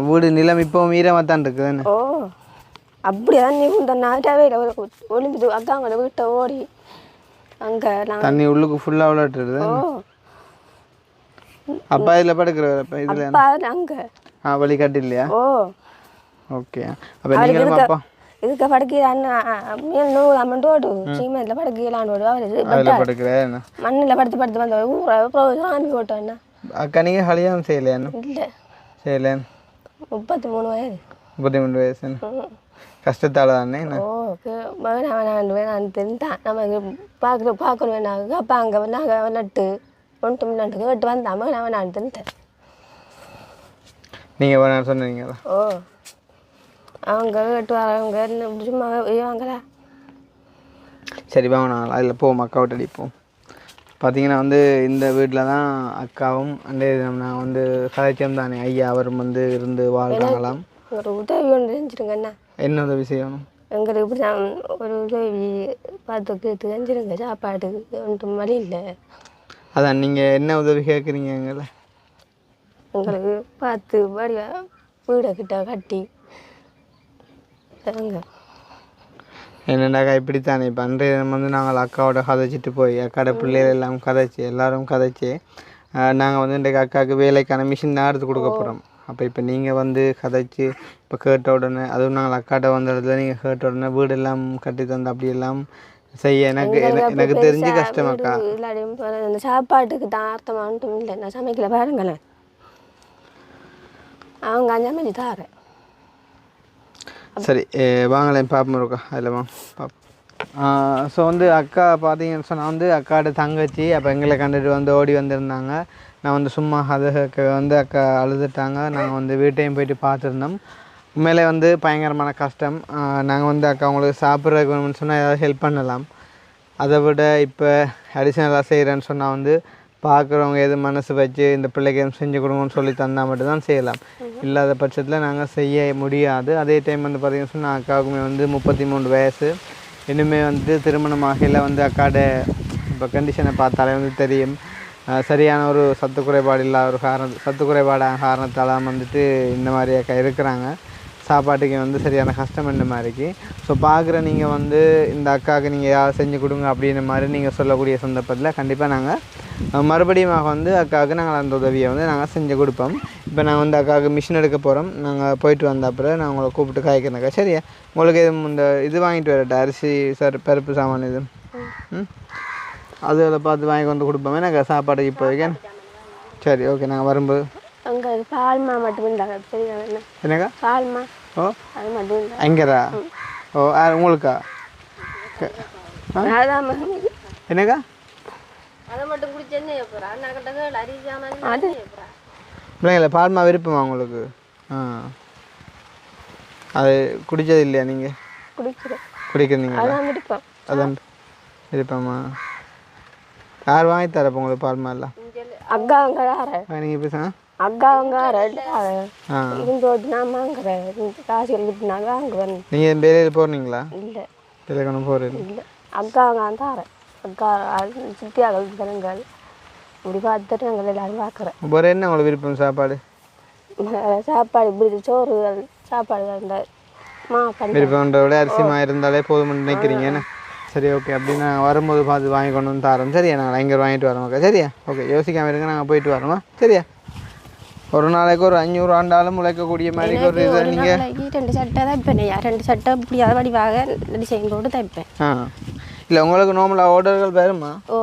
வீடு நிலம் இப்போ ஈரமாக தான் இருக்குதுன்னு. ஓ அப்படிதான் நீ இந்த நாட்டாவே ஒளிஞ்சு அக்காங்கள வீட்டை ஓடி அங்கே தண்ணி உள்ளுக்கு ஃபுல்லாக விளையாட்டுருது. ஓ அப்பா இதில் படுக்கிறவர் அப்போ இதில் அங்கே வழிகாட்டு இல்லையா? ஓ ஓகே. அப்போ நீங்களும் அப்பா இதுக்கு படுக்கிறான்னு நூறு அமௌண்ட் சீமெண்ட்டில் படுக்கலான்னு அதில் படுக்கிறேன் மண்ணில் படுத்து வந்த ஊரை சாமி போட்டோன்னா. அக்கா நீங்கள் கல்யாணம் செய்யலையான்னு? இல்லை செய்யலேன்னு. 33 வயது. 33 வயசுன்னு கஷ்டத்தால் தானே? ஓ வேணாம் தெரிந்தான் நம்ம பார்க்கணும் வேணாங்க அப்போ அங்கே நாங்கள் நட்டு ஒன்று முன்னாடி கேட்டு வந்தாம நான் தெரிந்தேன். நீங்கள் வேணான்னு சொன்னீங்களா? ஓ அவங்க கேட்டு வரவங்க சும்மா வாங்கலா. சரி வாங்க நாங்கள் அதில் போவோம், அக்காவிட்ட அடிப்போம். பார்த்தீங்கன்னா வந்து இந்த வீட்டில் தான் அக்காவும் அண்டே நான் வந்து கதைச்சம் தானே ஐயா அவரும் வந்து இருந்து வாழ்கிறாங்களாம். ஒரு உதவி ஒன்று செஞ்சுருங்கண்ணா. என்ன உதவி செய்யணும்? எங்களுக்கு இப்படி தான் ஒரு உதவி பார்த்து கேட்டு செஞ்சுருங்க. சாப்பாட்டுக்கு ஒன்றும் வழி இல்லை. அதான் நீங்கள் என்ன உதவி கேட்குறீங்க எங்களை? எங்களுக்கு பார்த்து வீடை கிட்ட கட்டி என்னென்னாக்கா இப்படித்தானே இப்போ அன்றைய வந்து நாங்கள் அக்காவோட கதைச்சிட்டு போய் அக்காவோட பிள்ளைகள் எல்லாம் கதைச்சி எல்லோரும் கதைச்சி நாங்கள் வந்து இன்றைக்கு அக்காவுக்கு வேலைக்கான மிஷின் தான் எடுத்து கொடுக்க போகிறோம். அப்போ இப்போ நீங்கள் வந்து கதைச்சி இப்போ கேட்ட உடனே அதுவும் நாங்கள் அக்காட்ட வந்த இடத்துல நீங்கள் கேட்ட உடனே வீடு எல்லாம் கட்டி தந்து அப்படியெல்லாம் செய்ய எனக்கு தெரிஞ்சு கஷ்டமாக்கா. இந்த சாப்பாட்டுக்கு தான் அர்த்தமாக ஒன்றும் இல்லை. நான் சமைக்கல பாருங்களேன், அவங்க அஞ்சாமதி தாரேன். சரி வாங்கலேன் பார்ப்போம் இருக்கா அதில் வாங்க பார்ப்போம். ஸோ வந்து அக்கா பார்த்தீங்கன்னு சொன்னால் வந்து அக்காவோட தங்கச்சி அப்போ எங்களை கண்டுட்டு வந்து ஓடி வந்திருந்தாங்க. நான் வந்து சும்மா அதை வந்து அக்கா அழுதுட்டாங்க. நாங்கள் வந்து வீட்டையும் போயிட்டு பார்த்துருந்தோம். உண்மையிலே வந்து பயங்கரமான கஷ்டம். நாங்கள் வந்து அக்கா அவங்களுக்கு சாப்பிட்றதுக்கு வேணும்னு சொன்னால் ஏதாவது ஹெல்ப் பண்ணலாம். அதை விட இப்போ அடிஷ்னலாக செய்கிறேன்னு சொன்னால் வந்து பார்க்குறவங்க எது மனசு வச்சு இந்த பிள்ளைக்கு எதுவும் செஞ்சு கொடுங்கன்னு சொல்லி தந்தால் மட்டும்தான் செய்யலாம். இல்லாத பட்சத்தில் நாங்கள் செய்ய முடியாது. அதே டைம் வந்து பார்த்திங்கன்னு சொன்னால் அக்காவுக்குமே வந்து 33 வயசு. இன்னுமே வந்து திருமணமாகையில் வந்து அக்காட இப்போ கண்டிஷனை பார்த்தாலே வந்து தெரியும். சரியான ஒரு சத்து குறைபாடு இல்லாத ஒரு சத்து குறைபாடான காரணத்தால் வந்துட்டு இந்த மாதிரி அக்கா இருக்கிறாங்க. சாப்பாட்டுக்கு வந்து சரியான கஷ்டம் இந்த மாதிரிக்கு. ஸோ பார்க்குற நீங்கள் வந்து இந்த அக்காவுக்கு நீங்கள் ஏதாவது செஞ்சு கொடுங்க அப்படின்ற மாதிரி நீங்கள் சொல்லக்கூடிய சந்தர்ப்பத்தில் கண்டிப்பாக நாங்கள் மறுபடியும் வந்து அக்காவுக்கு நாங்கள் அந்த உதவியை வந்து நாங்கள் செஞ்சு கொடுப்போம். இப்போ நாங்கள் வந்து அக்காவுக்கு மிஷின் எடுக்க போகிறோம். நாங்கள் போயிட்டு வந்த அப்புறம் நான் உங்களை கூப்பிட்டு காய்க்கிறேக்கா. சரியா? உங்களுக்கு இந்த இது வாங்கிட்டு வரட்டா, அரிசி பருப்பு சாமான் இது அதில் பார்த்து வாங்கி கொண்டு கொடுப்போம் எனக்கு சாப்பாடு இப்போதைக்கு. சரி ஓகே நாங்கள் வரும்போது அங்கே பால்மா மட்டும் இருந்தாங்க தெரியும் என்னக்கா பால்மா ஓ அது மட்டும் இருந்தாங்க அங்கேரா ஓ உங்களுக்கா என்னக்கா அதை மட்டும் குடிச்சு என்ன போகிறா நான் கிட்ட அரிசாமல் அது இல்லைங்களா பால்மா விருப்பமா உங்களுக்கு? ஆ அது குடித்தது இல்லையா நீங்கள்? குடிக்கிறீங்களா? அதான் விருப்பம். அதான் விருப்பமா? யார் வாங்கி தரப்போ உங்களுக்கு பால்மா எல்லாம்? அக்கா அவங்க நீங்கள் பேசுங்க. அக்கா அவங்க இருந்தோட்டு நான் வாங்குறேன் காசுகள் விட்டுனாங்க வாங்குவேன். நீங்கள் வேலையில் போகிறீங்களா? இல்லை வேலைக்கு ஒன்றும் போகிறீங்க? இல்லை அக்கா அவங்க தாரேன் அக்கா சித்தியாக்கள் ஜனங்கள் இப்படி பார்த்துட்டு நாங்கள் எல்லாரும் பார்க்குறேன். வேறு என்ன உங்களுக்கு விருப்பம் சாப்பாடு? சாப்பாடு இப்படி சோறுகள் சாப்பாடுகள் இந்த விருப்பம்ன்ற விட அரிசிமா இருந்தாலே போதும்னு நினைக்கிறீங்க என்ன? சரி ஓகே அப்படின்னா வரும்போது பார்த்து வாங்கி கொண்டு வந்து தரோம் சரியா? நாங்கள் இங்கே வாங்கிட்டு வரோம் ஓகே சரியா? ஓகே யோசிக்காமல் இருங்க நாங்கள் போயிட்டு வரோமா சரியா? ஒரு நாளைக்கு ஒரு 500 ஆண்டாலும் உழைக்கக்கூடிய மாதிரி ஒரு இதை நீங்கள் 2 சட்டை தான் இப்போ 2 சட்டை இப்படியாவது வடிவாக டிசைன் போட்டு தைப்பேன். ஆ இல்லை உங்களுக்கு நார்மலாக ஆர்டர்கள் வருமா? ஓ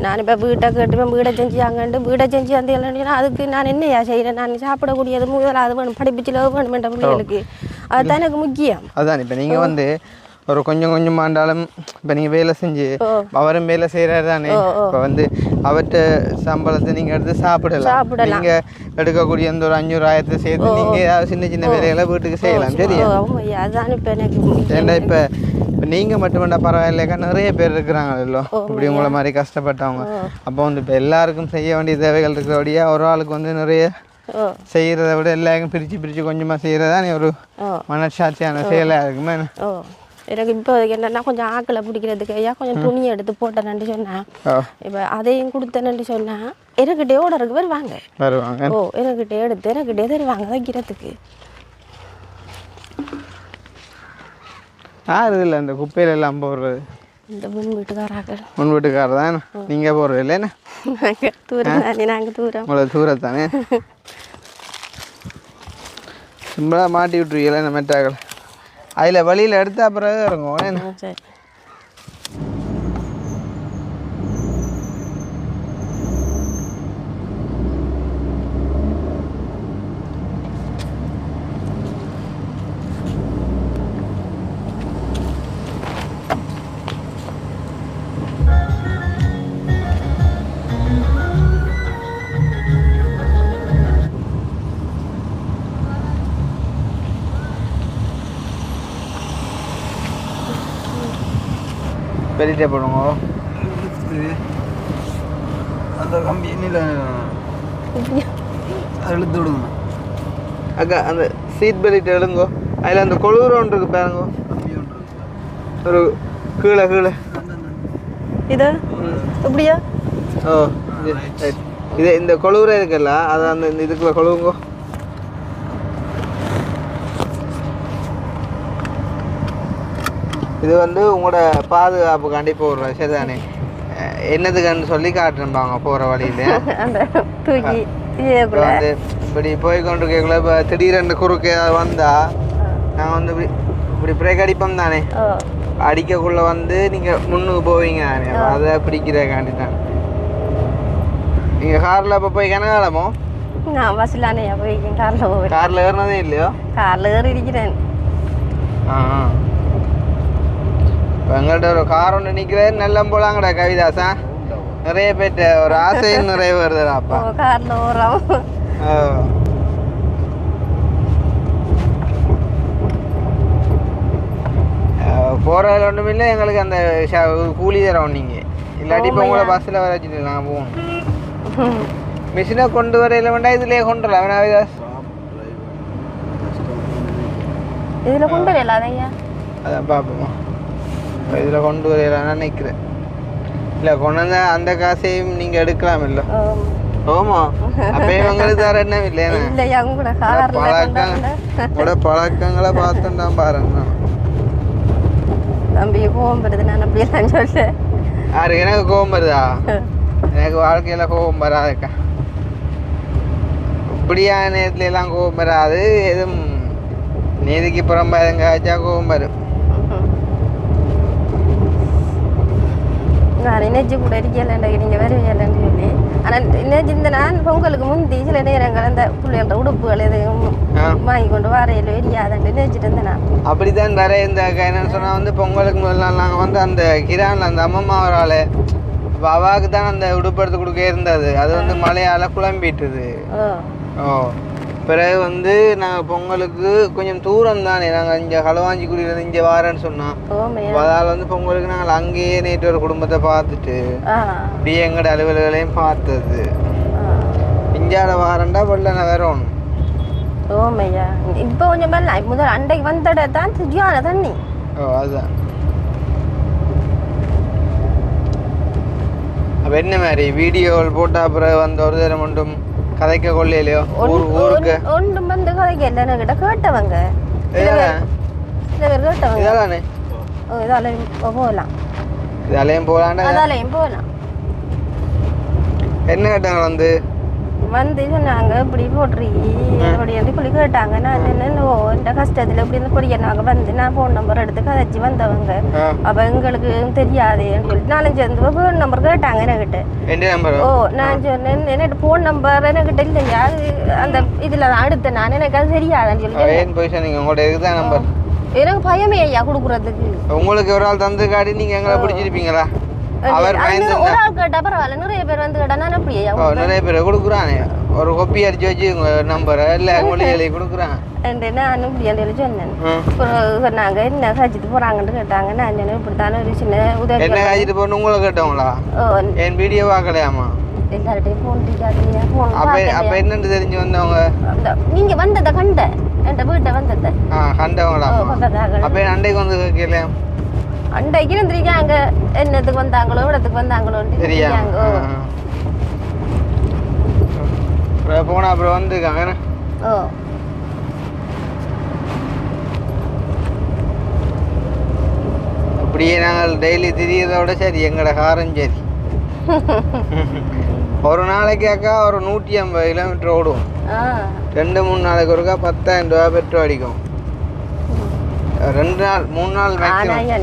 நான் இப்போ வீட்டை கேட்டுப்பேன் வீடை செஞ்சு அங்கேண்டு வீடை செஞ்சு வந்து இல்லைன்னா அதுக்கு நான் என்னையா செய்கிறேன்? நான் சாப்பிடக்கூடியது முதலாவது வேணும் படிப்பிச்சில் வேணுமென்ற பிள்ளைகளுக்கு அதுதான் எனக்கு முக்கியம். அதுதான் இப்போ நீங்கள் வந்து ஒரு கொஞ்சம் கொஞ்சம் ஆண்டாலும் இப்போ நீங்கள் வேலை செஞ்சு அவரும் வேலை செய்கிறாரு தானே இப்போ வந்து அவர்கிட்ட சம்பளத்தை நீங்கள் எடுத்து சாப்பிடலாம். நீங்கள் எடுக்கக்கூடிய அந்த ஒரு 500,000 சேர்த்து நீங்கள் ஏதாவது சின்ன சின்ன வேலைகளை வீட்டுக்கு செய்யலாம் சரியா? அதுதான் இப்போ எனக்கு ஏன்னா இப்போ நீங்கள் மட்டும் வேண்டாம் பரவாயில்லைக்கா நிறைய பேர் இருக்கிறாங்களோ இப்படி உங்களை மாதிரி கஷ்டப்பட்டவங்க. அப்போ வந்து இப்போ எல்லாருக்கும் செய்ய வேண்டிய தேவைகள் இருக்கிறபடியா ஒரு ஆளுக்கு வந்து நிறைய செய்கிறத விட எல்லாருக்கும் பிரித்து கொஞ்சமாக செய்கிறதா நீ ஒரு மனசாட்சியான செயலாக இருக்குமே. எனக்கு இப்போ என்னென்னா கொஞ்சம் ஆக்களை பிடிக்கிறதுக்கு ஐயா கொஞ்சம் துணியை எடுத்து போட்டேன்னு சொன்னேன். இப்போ அதையும் கொடுத்தேன்னு சொன்னேன் எனக்கிட்டே ஓடருக்கு வருவாங்க. ஓ எனக்கிட்டே எடுத்து எனக்கிட்டே தருவாங்க வைக்கிறதுக்கு. யார் இல்லை இந்த குப்பையில எல்லாம் போடுறது? இந்த முன் வீட்டுக்காராக்கள். முன் வீட்டுக்காரர் தான். நீங்கள் போடுறது இல்லைன்னா? நாங்கள் தூரம் தானே. நாங்கள் தூரம் உங்களை தூரத்தானே சிம்பிளாக மாட்டி விட்டுருவீங்களா இந்த மெட்டாக்கள்? அதில் வழியில் எடுத்தா பிறகு இறங்கும். சரி பெரிய போடுங்க அந்த கம்பி எண்ணில் இழுத்து விடுங்க அக்கா. அந்த சீட் பெல்ட் எழுங்கோ. அதில் அந்த கொழுவுற ஒன்று இருக்கு பாருங்க ஒரு கீழே இது எப்படியா? ஓ இது இந்த கொழுவுற இருக்குல்ல அதை அந்த இதுக்குள்ள கொழுவுங்கோ. இது வந்து உங்களோட பாதுகாப்புக்காண்டி போடுற சரிதானே? என்னதுக்கான்னு சொல்லி காட்டுறாங்க போகிற வழியில். வந்து இப்படி போய்கொண்டிருக்கக்குள்ள இப்போ திடீரென்று குறுக்கு ஏதாவது வந்தால் நாங்கள் வந்து இப்படி பிரேக் அடிப்போம் தானே? அடிக்கக்குள்ளே வந்து நீங்கள் முன்னுக்கு போவீங்க தானே? அதை பிடிக்கிறக்காண்டி தான். நீங்கள் காரில் இப்போ போய் கனகாலமோ? நான் பஸ்ஸில் போயிருக்கேன். காரில் ஏறினதே இல்லையோ? காரில் ஏறி இருக்கிறேன். இப்போ எங்கள்கிட்ட ஒரு கார் ஒன்று நிற்கிறது நல்ல போலாங்கடா கவிதாசா. நிறைய பேர்ட்ட ஒரு ஆசையும் நிறைய வருதுடாப்பா காரில் ஓடுறோம். போகிறதில் ஒன்றும் இல்லை எங்களுக்கு அந்த கூலி தரோம் நீங்கள். இல்லாட்டி இப்போ உங்களை பஸ்ஸில் வர வச்சுட்டு நாங்கள் போகணும். மிஷினை கொண்டு வரையில் வேண்டாம் இதுலேயே கொண்டு வரலாம் கவிதாஸ். இதில் கொண்டு வரல அதையா? அதான் பார்ப்போமா இதில் கொண்டு வரையிலான்னு நினைக்கிறேன். இல்லை கொண்டு வந்த அந்த காசையும் நீங்கள் எடுக்கலாம் இல்லை? ஓமா அப்பயே உங்களுக்கு தர என்ன இல்லையா? உங்களோட பழக்கங்களை பார்த்துட்டா பாருங்க. தம்பி கோவம் வருது. நான் அப்படியெல்லாம் சொல்ல யாரு எனக்கு கோவம் வருதா? எனக்கு வாழ்க்கையில் கோவம் வராதுக்கா. இப்படியான நேரத்துல எல்லாம் கோவம் வராது. எதுவும் நீதிக்கு புறம்பா எதுங்க ஆச்சா கோவம் வரும். நான் நினைச்சு கூட இருக்கலண்டா நீங்கள் வருவீங்கன்னு சொல்லி ஆனால் நினைச்சு இந்த நான் பொங்கலுக்கு முந்தி சில நேரங்கள் அந்த பிள்ளைகள உடுப்புகள் எதுவும் வாங்கி கொண்டு வரையில் வெறியாதண்டு நினைச்சிட்டு இருந்தேன் நான். அப்படித்தான் வேற இந்த என்னன்னு சொன்னால் வந்து பொங்கலுக்கு முதல்ல நாங்கள் வந்து அந்த கிரானில் அந்த அம்மம்மா அவரால் அவாவுக்கு தான் அந்த உடுப்பு எடுத்து கொடுக்க இருந்தது. அது வந்து மழையால் குழம்பிட்டுது. ஓ பிறகு வந்து நாங்கள் பொங்கலுக்கு கொஞ்சம் தூரம் தானே நாங்கள் இங்கே களவாஞ்சிக்குடியிலேருந்து இங்கே வாரேன்னு சொன்னோம். அதால் வந்து பொங்கலுக்கு நாங்கள் அங்கேயே நேற்று ஒரு குடும்பத்தை பார்த்துட்டு அப்படியே எங்களோட அலுவலகங்களையும் பார்த்தது. இஞ்சால வாரண்டா வெள்ளன வரணும். ஓமையா இப்போ கொஞ்சம் மேலே முதல் அண்டைக்கு வந்தட தான் சுஜியான தண்ணி. ஓ அதுதான். அப்போ என்ன மாதிரி வீடியோவில் போட்டால் அப்புறம் வந்து ஒரு தரம் ஒன்றும் கதைக்க கொள்ளையிலையோ ஊருக்கு ஒன்றும் வந்து கதைக்க இல்லை கிட்ட கேட்டவங்க சில பேர் கேட்டவங்க இதானே இதாலையும் போகலாம் இதாலையும் போகலாம். என்ன கேட்டாங்க வந்து சொன்னாங்க இப்படி போட்டுருக்கி அப்படின்னு சொல்லி கேட்டாங்க. நான் என்னென்ன இந்த கஷ்டத்தில் இப்படி இருந்து பொடிய நாங்கள் வந்து நான் ஃபோன் நம்பர் எடுத்து கதைச்சி வந்தவங்க. அப்போ எங்களுக்கு தெரியாதுன்னு சொல்லி 4-5 ஃபோன் நம்பர் கேட்டாங்க என்கிட்ட. ஓ நான் சொன்னேன் என்னட்டு ஃபோன் நம்பர் என்கிட்ட இல்லையா அந்த இதில் தான் அடுத்த நான் எனக்கு அது தெரியாதுன்னு சொல்லி எனக்கு பயமே ஐயா கொடுக்குறதுக்கு. உங்களுக்கு ஒரு ஆள் தந்து காட்டி நீங்கள் எங்களை பிடிச்சிருப்பீங்களா? அவர் ஒரு ஆள் கேட்டா பரவாயில்ல, நிறைய பேர் வந்து கேட்டா நான் எப்படி ஐயா நிறைய பேர் கொடுக்குறானே ஒரு கொப்பி அடிச்சு வச்சு நம்பர் இல்லை மொழிகளை கொடுக்குறான். நானும் இப்படி சொன்னேன். சொன்னாங்க என்ன காய்ச்சிட்டு போறாங்கன்னு கேட்டாங்க. நான் சொன்னேன் இப்படித்தானே ஒரு சின்ன உதவி. என்ன காய்ச்சிட்டு போகணும் உங்களை கேட்டவங்களா? என் வீடியோ பார்க்கலையாமா? எல்லார்ட்டையும் ஃபோன் இருக்காது ஃபோன். அப்போ என்னன்னு தெரிஞ்சு வந்தவங்க நீங்க வந்ததை கண்ட என் வீட்டை வந்ததை கண்டவங்களா? அப்போ அண்டைக்கு வந்து கேட்கலையா? அண்டைக்கு இருந்திருக்காங்க என்னத்துக்கு வந்தாங்களோ இடத்துக்கு வந்தாங்களோன்னு தெரியாங்க. போனா அப்புறம் வந்துருக்காங்க. ஓ அப்படியே நாங்கள் டெய்லி திரியதோட சரி எங்களோட காரம் சரி. ஒரு நாளைக்கு அக்கா ஒரு 150 கிலோமீட்டர் ஓடுவோம். 2-3 நாளைக்கு ஒருக்கா 10,000 ரூபா பெட்ரோல் அடிக்கும். 2 நாள் 3 நாள்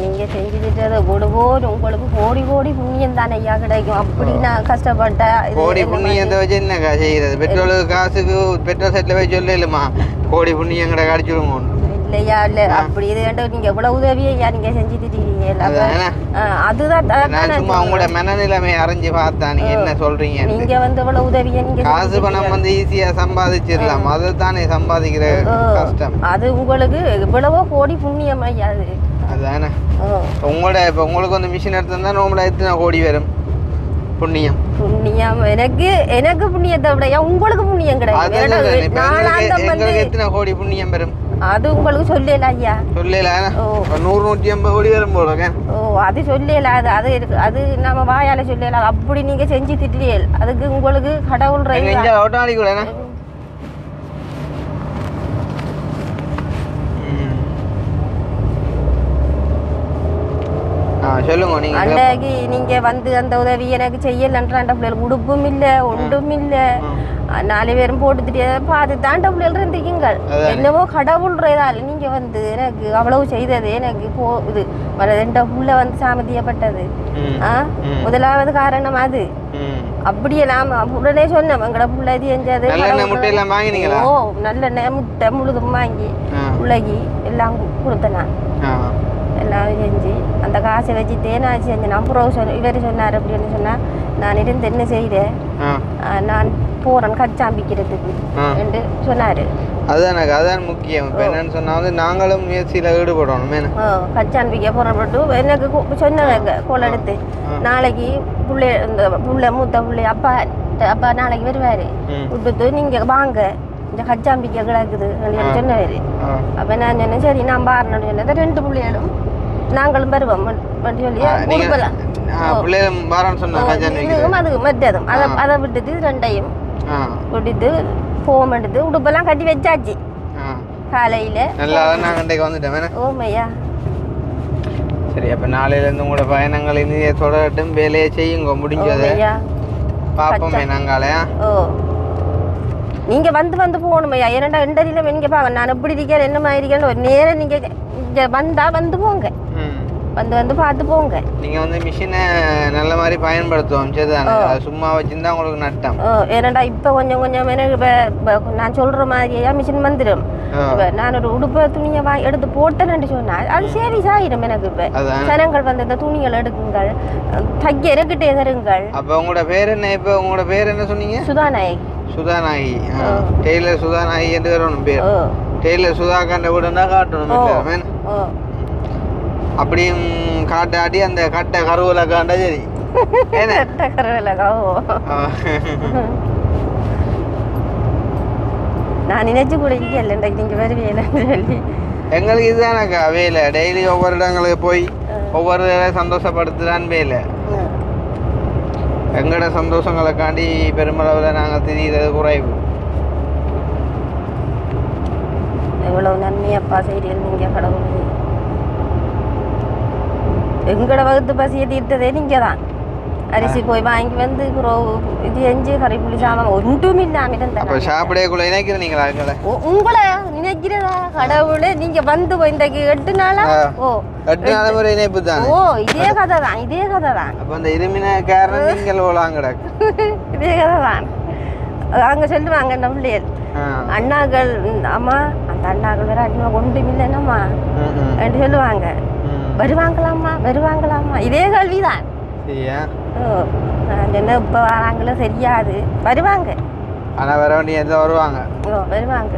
நீங்க செஞ்சுட்டு போடுவோம். உங்களுக்கு கோடி புண்ணியம் தானே ஐயா கிடைக்கும். அப்படி நான் கஷ்டப்பட்ட கோடி புண்ணியத்தை வச்சு என்னக்கா செய்யறது? பெட்ரோலுக்கு காசுக்கு பெட்ரோல் செட்ல போய் சொல்லலுமா கோடி புண்ணியம் கடை கடிச்சிடுவோம் இல்லையா? இல்ல அப்படி இது நீங்க எவ்வளவு உதவி ஐயா நீங்க செஞ்சுட்டு அதுதான் சும்மா உங்களோட மனநிலைமை அறிஞ்சு பார்த்தா நீங்க என்ன சொல்றீங்க? நீங்க வந்து இவ்வளவு உதவியை நீங்க காசு பணம் வந்து ஈஸியா சம்பாதிச்சிடலாம். அதுதானே சம்பாதிக்கிற கஷ்டம். அது உங்களுக்கு எவ்வளவோ கோடி புண்ணியம் ஐயா அது. அதானே உங்களோட இப்ப உங்களுக்கு வந்து மிஷின் எடுத்திருந்தா நோம்புல எத்தனை கோடி வரும் புண்ணியம்? எனக்கு புண்ணியத்தை விட உங்களுக்கு புண்ணியம் கிடையாது. எத்தனை கோடி புண்ணியம் வரும்? அது உங்களுக்கு சொல்லல ஐயா. சொல்லல 100-150 கோடி வரும் போல. ஓ அது சொல்லல. அது இருக்கு. அது நம்ம வாயால சொல்லல. அப்படி நீங்க செஞ்சு திட்டீங்க. அதுக்கு உங்களுக்கு கடவுள் ஓட்டாளி கூட சொல்லுங்க. நீங்க அன்னைக்கு நீங்க வந்து அந்த உதவி எனக்கு செய்யலன்ற அந்த பிள்ளைகளுக்கு உடுப்பும் இல்ல ஒன்றும் இல்ல. 4 பேரும் போட்டுட்டு பார்த்து தாண்ட பிள்ளைகள் இருந்தீங்க. என்னவோ கடவுள்றதால நீங்க வந்து எனக்கு அவ்வளவு செய்தது எனக்கு இது 2 புள்ள வந்து சாமதியப்பட்டது. முதலாவது காரணம் அது. அப்படியே நாம உடனே சொன்னோம் எங்கட புள்ள இது செஞ்சது. ஓ நல்லெண்ணெய் முட்டை முழுதும் வாங்கி உலகி எல்லாம் கொடுத்தேன் நான். எல்லாம் செஞ்சு அந்த காசை வச்சுட்டே நான் செஞ்சேன். அப்புறம் இவர் சொன்னார் அப்படின்னு சொன்னால் நான் இருந்து என்ன செய்கிறேன் நான் போகிறேன் கச்சாம்பிக்கிறதுக்கு என்று சொன்னார். அதான் முக்கியம். இப்போ என்னன்னு சொன்னால் வந்து நாங்களும் முயற்சியில் ஈடுபடணும். கச்சாம்பிக்க புறப்பட்டு எனக்கு சொன்னவங்க கோல் எடுத்து நாளைக்கு புள்ள மூத்த பிள்ளை அப்பா நாளைக்கு வருவார் விட்டுட்டு நீங்கள் வாங்க இந்த கச்சாம்பிக்க கிடக்குது சொன்னவர். அப்போ நான் சொன்னேன் சரி நான் பாருன்னு சொன்னது. 2 பிள்ளைகளும் நாங்களும் வருவோம் சொல்லி அது மற்றதும் அதை விட்டுட்டு 2ஐயும் விட்டுட்டு போம் எடுத்து உடுப்பெல்லாம் கட்டி வச்சாச்சு காலையில. ஓமையா சரி. அப்ப நாளையில இருந்து உங்களோட பயணங்கள் இனிய தொடரட்டும். வேலையை செய்யுங்க முடிஞ்சது பாப்போமே நாங்களே. ஓ நீங்க வந்து போகணுமையா. ஏன்னா இண்டரியில நீங்க பாங்க நான் எப்படி இருக்கேன் என்ன மாதிரி இருக்கேன்னு ஒரு நேரம் நீங்க வந்தா வந்து போங்க. வந்து பார்த்து போங்க. நீங்கள் வந்து மிஷினை நல்ல மாதிரி பயன்படுத்துவோம் சரிதானே, அது சும்மா வச்சுருந்தா உங்களுக்கு நட்டம். ஏன்னாடா இப்போ கொஞ்சம் எனக்கு இப்போ நான் சொல்கிற மாதிரியா மிஷின் வந்துடும். இப்போ நான் ஒரு உடுப்பை துணியை எடுத்து போட்டேன்னு சொன்னால் அது சேவிஸ் ஆகிடும் எனக்கு. இப்போ ஜனங்கள் வந்து இந்த துணிகள் எடுக்குங்கள், தைக்க எனக்கிட்டே தருங்கள். அப்போ உங்களோட பேர் என்ன? இப்போ உங்களோட பேர் என்ன சொன்னீங்க? சுதாநாயகி. சுதாநாயகி, டெய்லர் சுதாநாயகி என்று வரணும் பேர். டெய்லர் சுதாகாண்ட வீடுன்னா காட்டணும். அப்படியும் காட்டாடி அந்த கட்டை கருவில் காண்டா சரி. கட்டை கருவில் நான் நினைச்சு கூட இல்லை இங்கே வருவேன்னு சொல்லி. எங்களுக்கு இதுதானக்கா வேலை. டெய்லி ஒவ்வொரு இடங்களுக்கு போய் ஒவ்வொரு சந்தோஷப்படுத்துதான் வேலை. எங்களோட சந்தோஷங்களுக்காண்டி பெருமளவில் நாங்கள் திரிகிறது குறைவு. எவ்வளவு நன்மையப்பா செய்கிறீர்கள் நீங்கள் கடவுள். எங்களோட வகுத்து பசியை தீர்த்ததே நீங்கள் தான். அரிசி போய் வாங்கி வந்து இது எஞ்சி கறி புளி சாதம் ஒன்றும் இல்லாமல் இருந்தேன். சாப்பிடக்குள்ள நினைக்கிறீங்களா? உங்களை நினைக்கிறதா கடவுளே? நீங்கள் வந்து இந்த 8 நாளா? 8 நாள் ஒரு இணைப்பு தான். இதே கதை தான், இதே கதை தான். அப்போ அந்த இருமின காரணம் நீங்கள் ஓலாங்கடா. இதே கதை தான். அங்கே சொல்லுவாங்க நம்ம பிள்ளைகள் அண்ணாக்கள், அம்மா அந்த அண்ணாக்கள் வேற அண்ணா ஒன்றும் இல்லைன்னம்மா என்று சொல்லுவாங்க. வருவாங்களாம்மா இதே கேள்விதான். என்ன இப்போ வராங்களோ தெரியாது, வருவாங்க. ஆனால் வர வேண்டிய வருவாங்க. வருவாங்க.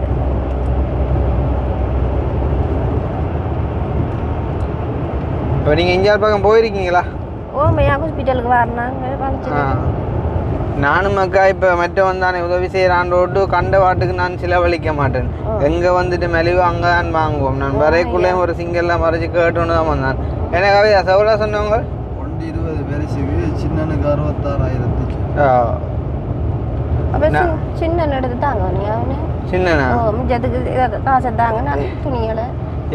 இப்போ நீங்கள் இந்தியா பக்கம் போயிருக்கீங்களா? மையா ஹாஸ்பிட்டலுக்கு வரணும். நானும் அக்கா இப்போ மற்ற வந்தானே உதவி செய்கிறான் கண்ட வாட்டுக்கு நான் செலவழிக்க மாட்டேன். எங்கே வந்துட்டு மெலிவு அங்கே தான் வாங்குவோம். நான் வரைக்குள்ளேயும் ஒரு சிங்கெல்லாம் மறைச்சி கேட்டோன்னு தான் வந்தான். எனக்காக எவ்வளோ சொன்னவங்க? 20 பெருசுக்கு சின்னனுக்கு 66,000. சின்ன எடுத்து தாங்க சின்னனா மிச்சத்துக்கு காசை தாங்க. நான் துணிகளை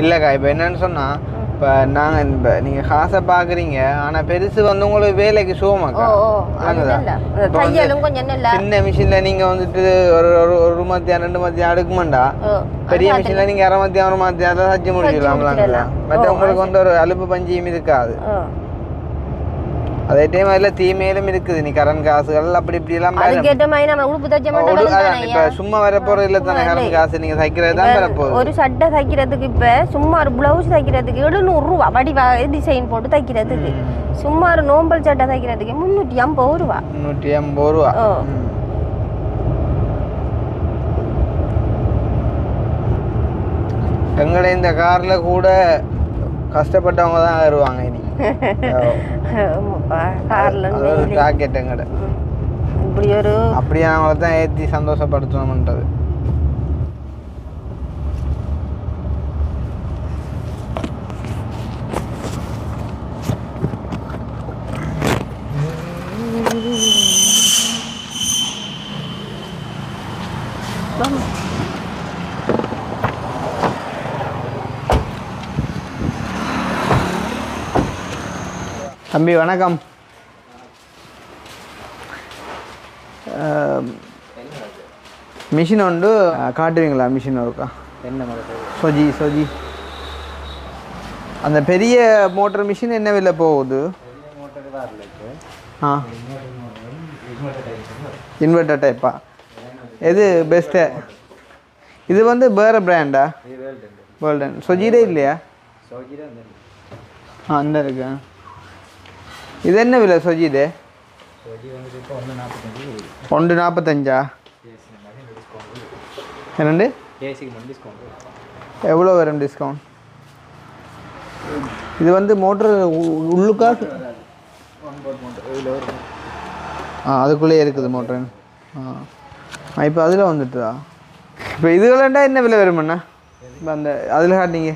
இல்லைக்கா இப்போ என்னன்னு சொன்னால், இப்போ நாங்கள் இப்போ நீங்கள் காசை பார்க்குறீங்க, ஆனால் பெருசு வந்து உங்களுக்கு வேலைக்கு சுகமாக்கா. சின்ன மிஷினில் நீங்கள் வந்துட்டு ஒரு மத்தியம் 2 மத்தியம் அடுக்குமாண்டா. பெரிய மிஷினில் நீங்கள் 1/2 மத்தியம் 1 மத்தியம் அதை தச்சு முடிச்சிடலாம்ல. மற்ற உங்களுக்கு வந்து ஒரு அலுப்பு பஞ்சியும் இருக்காது. அதே டைம் அதில் தீமையிலும் இருக்குது. நீ கரண்ட் காசுகள் அப்படி இப்படி எல்லாம் இப்போ சும்மா வரப்போறது இல்லை தானே. கரண்ட் காசு நீங்கள் தைக்கிறது தான் வரப்போகுது. ஒரு சட்டை தைக்கிறதுக்கு இப்போ சும்மா ஒரு பிளவுஸ் தைக்கிறதுக்கு 700 ரூபா வடிவா டிசைன் போட்டு தைக்கிறதுக்கு. சும்மா ஒரு நோம்பல் சட்டை தைக்கிறதுக்கு 350 ரூபா. 350 ரூபா. எங்களை இந்த காரில் கூட கஷ்டப்பட்டவங்க தான் வருவாங்க. இனி டார்கெட் எங்கட அப்படியே அவங்கள தான் ஏற்றி சந்தோஷப்படுத்தணும்ன்றது. தம்பி வணக்கம். மிஷின் உண்டு காட்டுவீங்களா? மிஷின் இருக்கா? என்ன சொஜி அந்த பெரிய மோட்டர் மிஷின் என்ன விலை போகுது? இன்வெர்டர் டைப்பா? எது பெஸ்ட்டு? இது வந்து வேறு பிராண்டா? வேர்ல்டன். சொஜிடே இல்லையா? அந்த இருக்கு. இது என்ன விலை சொஜி? இது 145. என்னண்டு எவ்வளோ வரும் டிஸ்கவுண்ட்? இது வந்து மோட்ரு உள்ளுக்கா? அதுக்குள்ளேயே இருக்குது மோட்ரு. இப்போ அதில் வந்துட்டுதா? இப்போ இதுகளாண்டா என்ன விலை வருமாண்ணா? இப்போ அந்த அதில் காட்டிங்க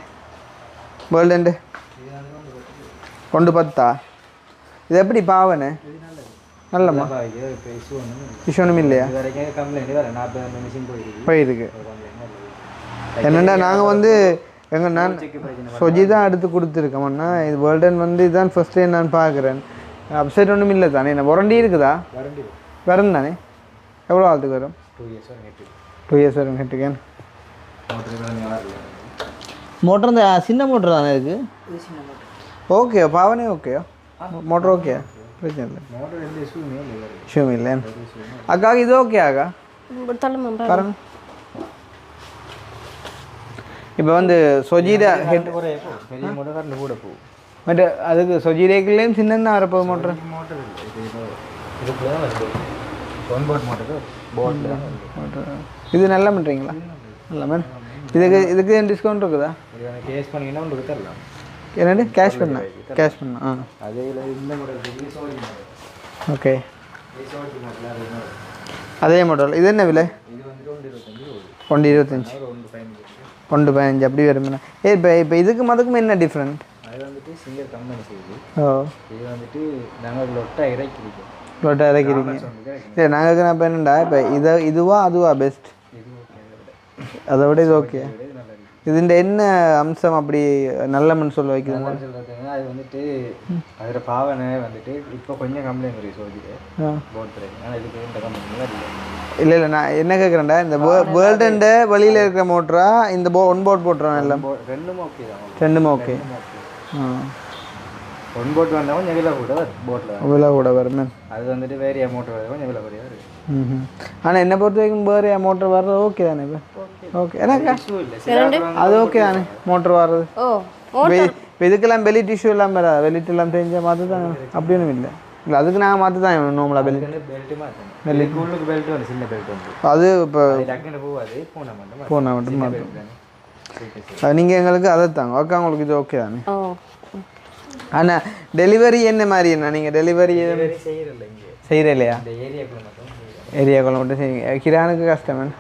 வேர்ல்டு 110. இது எப்படி பாவனே? நல்லம்மா இஷ்யூ ஒன்றும் இல்லையா? போயிருக்கு. என்னென்னா நாங்கள் வந்து எங்கள் நான் சொஜி தான் எடுத்து கொடுத்துருக்கோம்ண்ணா. இது வேர்ல்டன் வந்து இதுதான் ஃபஸ்ட் டைம் நான் பார்க்குறேன். அப்சைட் ஒன்றும் இல்லை தானே? என்ன வாரண்டி இருக்குதா? வரும் தானே? எவ்வளோ ஆளுக்கு வரும்? 2 இயர்ஸ் வரும். கேட்டுக்கேன். மோட்டர் இந்த சின்ன மோட்டர் தானே இருக்குது? ஓகே பாவனே ஓகே மோட்டர் ஓகே பிரச்சனை இல்லை மோட்டர் எந்த இஷ்யூமே இல்லை ஷூ இல்லை அக்கா இது ஓகே ஆகா பாருங்க இப்போ வந்து சொஜீரா ஹெட் பெரிய மோட்டர் கரண்ட் கூட போகும் பட் அதுக்கு சொஜீரேக்குள்ளேயும் சின்ன வரப்போகுது மோட்டர் மோட்டர் இல்லை இதுக்குள்ள தான் வருது ஒன் போர்ட் மோட்டர் போர்டில் மோட்டர் இது நல்லா பண்ணுறீங்களா நல்லா மேம் இதுக்கு டிஸ்கவுண்ட் இருக்குதா இது கேஷ் பண்ணிங்கன்னா உங்களுக்கு தரலாம் என்னது கேஷ் பண்ண ஆ அதே இந்த மாடல் ஓகே அதே மாடல் இது என்ன விலை இது வந்து 125 115 அப்படி வருமாண்ணா இப்போ இதுக்கும் அதுக்கும் என்ன டிஃப்ரெண்ட் அது வந்துட்டு சிங்கர் கம்பெனி செய்யுது ஓ இது வந்துட்டு நாங்கள் லொட்டா இறக்கிருக்கோம் லோட்டா இறக்கிறீங்க இல்லை நாங்கள் இப்போ என்னண்டா இப்போ இதுவா அதுவா பெஸ்ட் இது ஓகே அதை விட இது ஓகே இது நல்லா இருக்கு இதுண்ட என்ன அம்சம் அப்படி நல்லமன்னு சொல்ல வைக்குதுங்க சொல்கிறதுங்க அது வந்துட்டு அதில் பாவனை வந்துட்டு இப்போ கொஞ்சம் கம்ப்ளைண்ட் வருது சோதிக்கு போட் பிரேக் ஆனால் இதுக்கு இந்த கம்பெனிலாம் இல்லை இல்லை நான் என்ன கேட்குறேன்டா இந்த வேர்ல்டுண்ட வெளியில் இருக்கிற மோட்டரா இந்த ஒன் போர்ட் போட்டுறோம் எல்லாம் ரெண்டுமே ஓகே தான் ரெண்டுமே ஓகே ஒன் போட் வந்தால் கொஞ்சம் விலை கூட போட்டில் விலை கூட வருமே அது வந்துட்டு வேறு மோட்டர் வருது கொஞ்சம் விலை குறையாக இருக்குது ஆனால் என்னை பொறுத்த வரைக்கும் வேறு மோட்டர் வர்றது ஓகே தானே இப்போ ஓகே எனக்கு இஷ்யூ இல்லை அது ஓகே தானே மோட்டர் வர்றது இப்போ இதுக்கெல்லாம் பெலி டிஷ்யூ எல்லாம் வராது வெளிட்டு எல்லாம் தெரிஞ்சால் மாற்ற தான் அப்படி ஒன்றும் இல்லை இல்லை அதுக்கு நாங்கள் மாற்ற தான் நோம்பலாக பெலி பெல்ட்டு மாற்றணும் உள்ளுக்கு பெல்ட் வந்து சின்ன பெல்ட் வந்து அது இப்போ டக்குன்னு போகாது போனால் மட்டும் மாற்றணும் நீங்கள் எங்களுக்கு அதை தாங்க ஓகே உங்களுக்கு இது ஓகே தானே ஆனால் டெலிவரி என்ன மாதிரி என்ன நீங்கள் டெலிவரி செய்யறதில்ல இங்கே செய்கிற இல்லையா இந்த ஏரியாக்குள்ள மட்டும் ஏரியாக்குள்ள மட்டும் செய்யுங்க கிரானுக்கு கஷ்டமேன்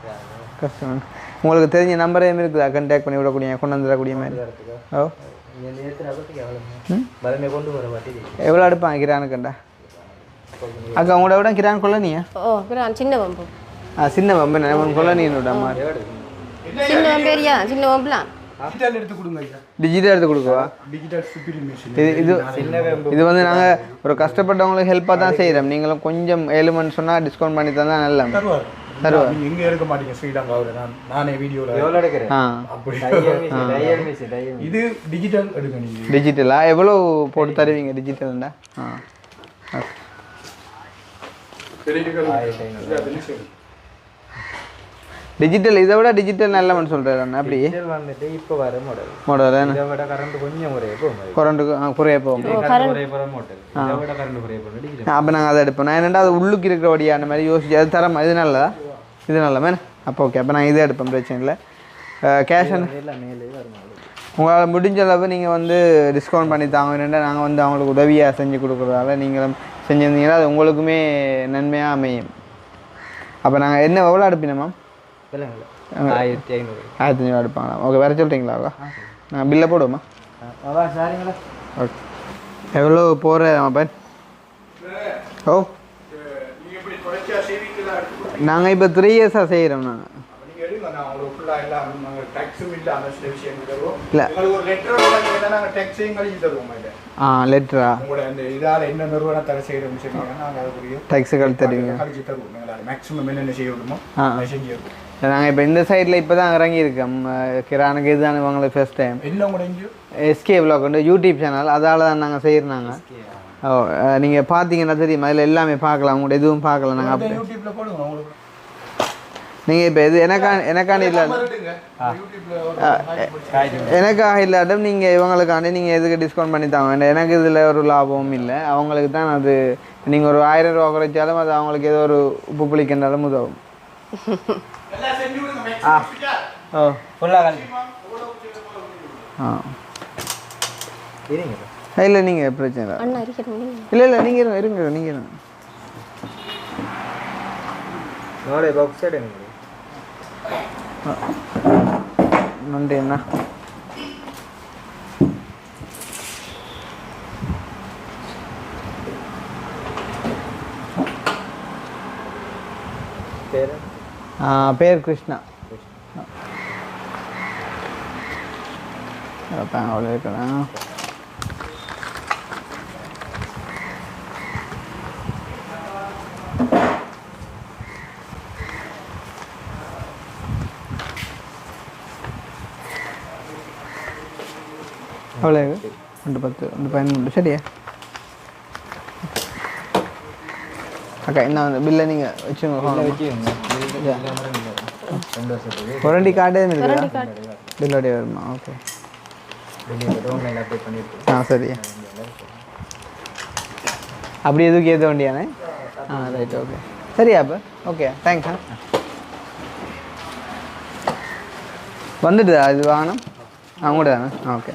உங்களுக்கு தெரிஞ்ச நம்பரே இருக்குதா கண்டாக்ட் பண்ணி விடக்கூடிய கொண்டு வந்துடக்கூடிய மாதிரி ஓ கொண்டு வர பாட்டி எவ்வளோ எடுப்பாங்க கிரானுக்குண்டா அக்கா உங்களோட விட கிரான் கொள்ள நீயா சின்ன பம்பு சின்ன பம்பு நான் கொள்ள நீ விடாமா சின்ன பம்பேரியா சின்ன பம்புலாம் டிஜிட்டல் எடுத்து கொடுக்குவா இது வந்து நாங்கள் ஒரு கஷ்டப்பட்டவங்களுக்கு ஹெல்ப்பாக தான் செய்கிறோம் நீங்களும் கொஞ்சம் ஏழுமன்னு சொன்னால் டிஸ்கவுண்ட் பண்ணி தந்தா நல்லா தருவா எங்கே இருக்க மாட்டீங்க ஸ்ரீலங்காவில் நானே வீடியோவில் எவ்வளோ எடுக்கிறேன் இது டிஜிட்டல் எடுக்க நீங்கள் டிஜிட்டலா எவ்வளோ போட்டு தருவீங்க டிஜிட்டல்ண்டா டிஜிட்டல் இதை விட டிஜிட்டல் நல்லவன்னு சொல்கிறேன் அப்படி வந்துட்டு இப்போ வர மாடல் இதை விட கரண்ட் கொஞ்சம் குறைய போகும் கரண்ட்டுக்கு குறைய போகும் குறைய போகிற மாடல் இதை விட கரண்ட் குறைய போகும் டிஜிட்டல் அப்போ நாங்கள் அதை எடுப்போம் நான் என்னென்னா அது உள்ளுக்கு இருக்கிறபடியா அந்த மாதிரி யோசிச்சு அது தரம் இது நல்லதா இது நல்ல மேன் அப்போ ஓகே அப்போ நான் இதை எடுப்பேன் பிரச்சனை இல்லை கேஷ் எல்லாம் மேலே வரும் உங்களால் முடிஞ்ச அளவு நீங்கள் வந்து டிஸ்கவுண்ட் பண்ணி தாங்க வேண்டாம் நாங்கள் வந்து அவங்களுக்கு உதவியாக செஞ்சு கொடுக்குறதால நீங்களும் செஞ்சுருந்தீங்கன்னா அது உங்களுக்குமே நன்மையாக அமையும் அப்போ நாங்கள் என்ன எவ்வளோ எடுப்பீங்க மேம் 1500 1500 எடுப்பாங்களா ஓகே வேறு சொல்கிறீங்களா நான் பில்லை போடுவோமா சரிங்களா ஓகே எவ்வளோ போகிற பன் ஓ நாங்கள் இப்போ 3 இயர்ஸாக செய்கிறோம் நாங்கள் லெட்டரா இதால் என்ன நிறுவனத்தை செய்யறோம் டேக்ஸுகள் தருவீங்க மேக்ஸிமம் என்னென்ன செய்யணுமோ செஞ்சிருக்கோம் நாங்கள் இப்போ இந்த சைடில் இப்போ தான் இறங்கியிருக்கோம் கிரானுக்கு இதுதான் இவங்களுக்கு ஃபர்ஸ்ட் டைம் என்ன முடிஞ்சு எஸ்கே வ்ளாக் வந்து யூடியூப் சேனல் அதால் தான் நாங்கள் செய்கிறாங்க ஓ நீங்கள் பார்த்தீங்கன்னா தெரியும் அதில் எல்லாமே பார்க்கலாம் உங்களோட எதுவும் பார்க்கலாம் நாங்கள் அப்படி யூடியூப்ல போடுங்க உங்களுக்கு நீங்கள் இப்போ இது எனக்காண்டி இல்லாத எனக்காக இல்லாட்டும் நீங்கள் இவங்களுக்காண்டி நீங்கள் எதுக்கு டிஸ்கவுண்ட் பண்ணி தாங்க வேண்டாம் எனக்கு இதில் ஒரு லாபமும் இல்லை அவங்களுக்கு தான் அது நீங்கள் ஒரு 1000 ரூபா குறைச்சாலும் அது அவங்களுக்கு ஏதோ ஒரு உப்பு புளிக்கின்றாலும் உதவும் ஓ ஃபுல்லாக இல்லை நீங்கள் பிரச்சனை இல்லை இல்லை நீங்கள் இருங்க நீங்கள் நோட பாக்ஸ் சைடு எனக்கு நன்றி அண்ணா பேர் பேர் கிருஷ்ணா அவ்வளோ இருக்கிறேன் அவ்வளோ 210 213 சரியா அக்கா என்ன பில்லை நீங்கள் வச்சுக்கோங்க வாரண்டி கார்டு இருக்கா பில்லோடைய வருமா ஓகே சரி அப்படி எதுவும் ஏற்ற வண்டியானே ரைட் ஓகே சரியா அப்போ ஓகே தேங்க்ஸ் வந்துடுதா இது வாகனம் கூட தானே ஓகே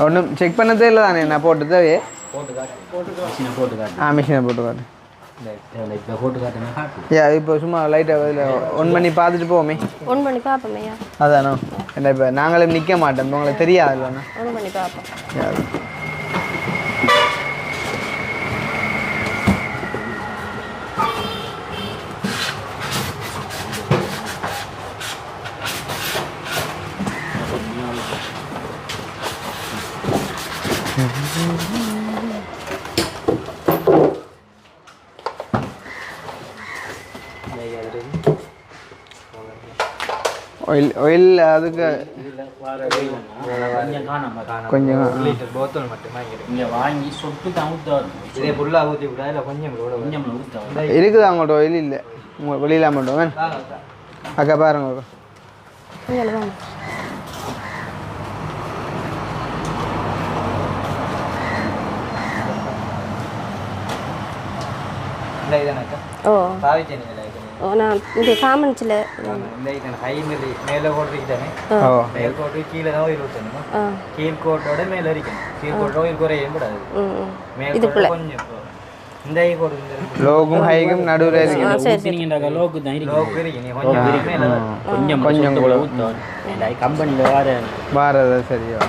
ஒன்றும் செக் பண்ணதே இல்லை தானே நான் போட்டதே மிஷினை போட்டு காட்டு இப்போ சும்மா லைட்டாக இதில் ஒன் பண்ணி பார்த்துட்டு போவோமே ஒன் பண்ணி பார்ப்போமே அதானோ என்ன இப்போ நாங்களும் நிற்க மாட்டோம் இப்போ உங்களுக்கு தெரியாது இல்லைண்ணா ஒன் பண்ணி பார்ப்போம் ஆயில் அதுக்கு கொஞ்சம் லிட்டர் போத்தல் மட்டுமா இங்கே வாங்கி சொட்டு தான் ஊற்ற இதே ஃபுல்லாக ஊற்றி விடா இல்லை கொஞ்சம் ஊற்ற இருக்குது அவங்கள்ட்ட ஆயில் இல்லை உங்கள் வெளியில் மட்டும் வேணும் அக்கா பாருங்க இல்லை இதானக்கா பாவிச்சேன் நான் இந்த காமன்ஸில் மேலே போட்டுருக்கிட்டானே மேல் கோட்டு கீழே தான் ஓயில் ஊற்றணுமா கீழ் கோட்டோட மேலே அரிக்கணும் கீழ் கோட்டோட ஓயில் குறையும் கூடாது மேல் கோட்டோட கொஞ்சம் இந்த ஐ கோட்டு லோகும் ஹைக்கும் நடுவில் இருக்கு லோக்கு தான் கொஞ்சம் கொஞ்சம் கூட கம்பெனியில் வாரதா சரியா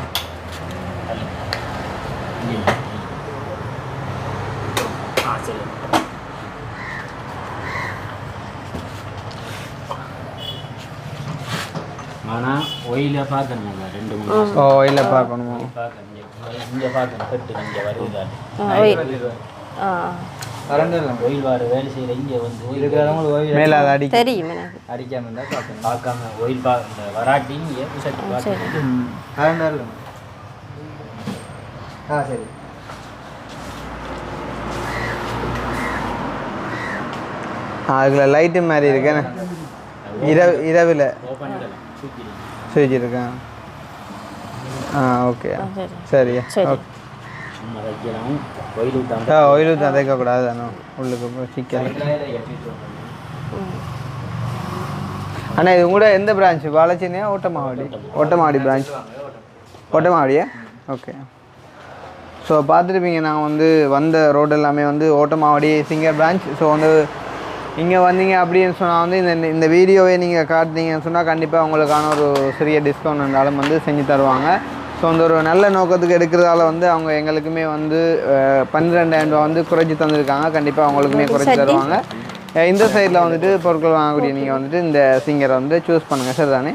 ஆனால் ஒயில பார்க்கணும் 2-3 ஒயில பார்க்கணுமா இங்கே பார்க்கணும் கட்டு இங்கே வருவதால் ஒயில் வார வேலை செய்கிற இங்கே வந்து மேலே அதை அடி தெரியும் அடிக்காமல் இருந்தால் பார்க்கணும் பார்க்காம ஒயில் இந்த வராட்டி இங்கே புசட்டி பார்க்கணும் சரி அதுக்குள்ள லைட்டு மாதிரி இருக்கேன்னு இரவில் சுவிட்ச் இருக்கேன் ஓகே சரியா ஓகே ஒயில் ஊற்றி அதைக்கக்கூடாது தானே உள்ளுக்கு சிக்கல் அண்ணா இது கூட எந்த பிரான்ச்சு வாழைச்சேனியா ஓட்டமாவடி பிரான்ச் ஓட்டமாவடியா ஓகே ஸோ பார்த்துருப்பீங்க நாங்கள் வந்து வந்த ரோடு எல்லாமே வந்து ஓட்டமாவடி சிங்கர் பிரான்ச் ஸோ வந்து இங்கே வந்தீங்க அப்படின்னு சொன்னால் வந்து இந்த வீடியோவை நீங்கள் காட்டினீங்கன்னு சொன்னால் கண்டிப்பாக உங்களுக்கான ஒரு சிறிய டிஸ்கவுண்ட் இருந்தாலும் வந்து செஞ்சு தருவாங்க ஸோ அந்த ஒரு நல்ல நோக்கத்துக்கு எடுக்கிறதால வந்து அவங்க எங்களுக்குமே வந்து 12,000 ரூபா வந்து குறைச்சி தந்திருக்காங்க கண்டிப்பாக அவங்களுக்குமே குறைச்சி தருவாங்க இந்த சைடில் வந்துட்டு பொருட்கள் வாங்கக்கூடிய நீங்கள் வந்துட்டு இந்த சிங்கரை வந்து சூஸ் பண்ணுங்கள் சரி தானே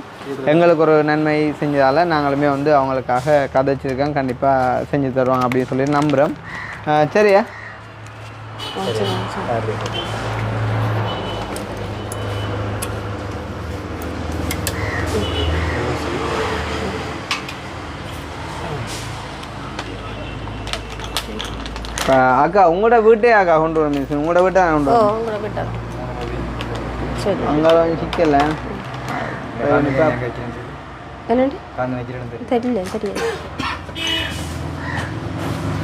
எங்களுக்கு ஒரு நன்மை செஞ்சதால் நாங்களுமே வந்து அவங்களுக்காக கதைச்சிருக்கோம் கண்டிப்பாக செஞ்சு தருவாங்க அப்படின்னு சொல்லி நம்புகிறோம் சரியா அக்கா உங்களோட வீட்டே அக்கா கொண்டு வர மீன்ஸ் உங்களோட வீட்டை கொண்டு வரோம் உங்களை விட்டா சரி அங்கே சிக்கல என்னண்டு காந்து வச்சிருந்து தெரியல தெரியாது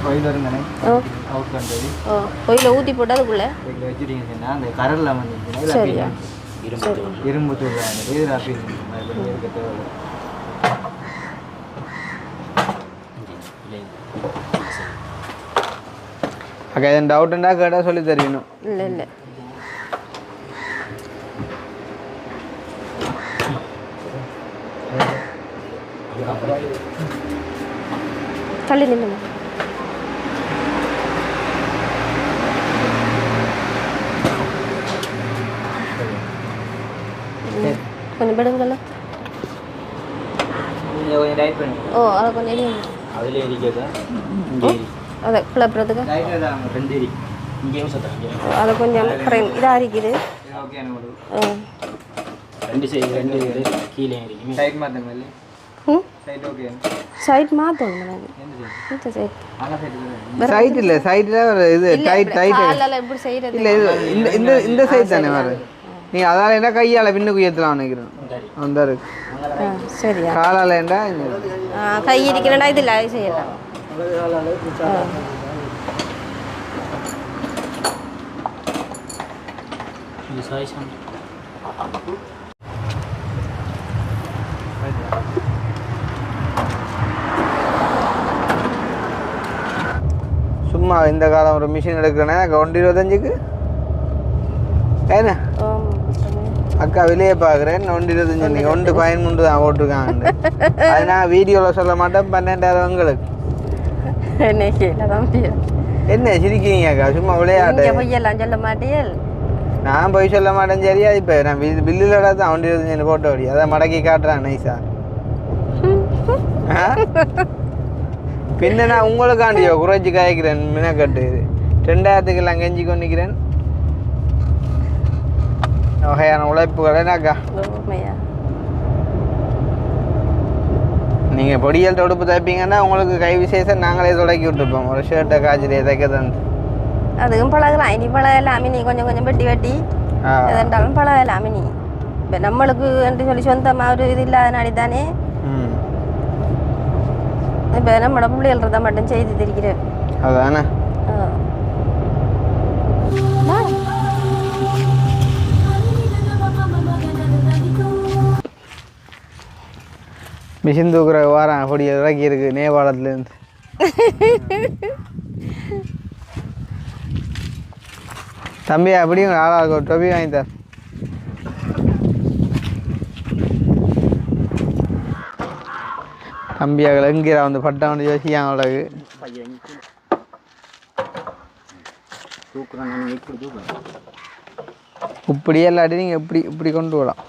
கோயில் வருங்கண்ணே அவுட் பண்ணுறது கோயிலை ஊற்றி போட்டு அதுக்குள்ளே இதில் வச்சுட்டீங்கன்னா அந்த கரலில் வந்து சரியா இரும்பு தூள் இதில் அப்படி இருக்க தேவை அக்கா எதுவும் டவுட்டுண்டா கேட்டால் சொல்லி தருவணும் இல்லை இல்லை தள்ளி நில்லுங்க கொஞ்சம் விடுங்கள்ல கொஞ்சம் ரைட் பண்ணி அதை கொஞ்சம் எரியுங்க அதில் எரிக்கிறதா இங்கே அதை கிளப்புறதுக்கு ரைட்டில் தான் ரெண்டு எரி இங்கேயும் சத்தம் இங்கே அதை கொஞ்சம் இதாக இருக்குது ஓகே ரெண்டு சைடு ரெண்டு இது கீழே இருக்கு சைட் மாத்தணும் இல்லை ம் சைட் ஓகே சைட் மாற்றணும் எனக்கு இந்த சைட் அங்கே சைட் சைட் இல்லை சைட்டில் ஒரு இது டைட் டைட் காலால் எப்படி செய்கிறது இல்லை இது இந்த சைட் தானே வரும் நீங்கள் அதால் என்ன கையால் பின்னுக்கு உயர்த்தலாம் நினைக்கிறேன் அந்த இருக்கு சரியா காலால் என்ன கை இருக்கிறேன்னா இதில் செய்யலாம் இது சாய்ஸான சும்மா இந்த காலம் ஒரு மிஷின் எடுக்கிறேன்னா 125க்கு என்ன அக்கா வெளியே பார்க்குறேன் 125 நீங்கள் 1.13 தான் போட்டிருக்காங்க அது நான் வீடியோவில் சொல்ல மாட்டேன் 12,000 உங்களுக்கு என்ன சிரிக்கிறீங்க அக்கா சும்மா விளையாட்டு பொய்யெல்லாம் சொல்ல மாட்டேன் நான் போய் சொல்ல மாட்டேன் சரியா இப்போ நான் பில்லில் தான் 125 போட்ட வழி அதை மடக்கி காட்டுறேன் நைஸா பின்ன நான் உங்களுக்காண்டியோ குறைச்சி காய்க்கிறேன் மினக்கட்டு 2000க்கு எல்லாம் கெஞ்சி கொண்டிக்கிறேன் வகையான உழைப்புகள் என்னக்கா நீங்கள் பொடியல் தொடுப்பு தைப்பீங்கன்னா உங்களுக்கு கை விசேஷம் நாங்களே தொடக்கி விட்டுருப்போம் ஒரு ஷர்ட்டை காய்ச்சிலே தைக்க தந்து அதுவும் பழகலாம் இனி பழகலாமே நீ கொஞ்சம் கொஞ்சம் வெட்டி வெட்டி எதாலும் பழகலாமே நீ இப்போ நம்மளுக்கு என்று சொல்லி சொந்தமாக ஒரு இது இல்லாதனாடி தானே இப்போ நம்மளோட பிள்ளைகள்றதை மட்டும் செய்து தெரிக்கிறேன் அதானே மிஷின் தூக்குற வாரம் பொடி இறக்கி இருக்கு நேபாளத்துலேருந்து தம்பி அப்படியும் ஆளாக ஒரு டொபி வாங்கித்தார் தம்பியாக எங்கிற வந்து பட்டம் வந்து யோசிக்காங்க அவ்வளவு இப்படி எல்லாட்டி நீங்கள் இப்படி இப்படி கொண்டு விடலாம்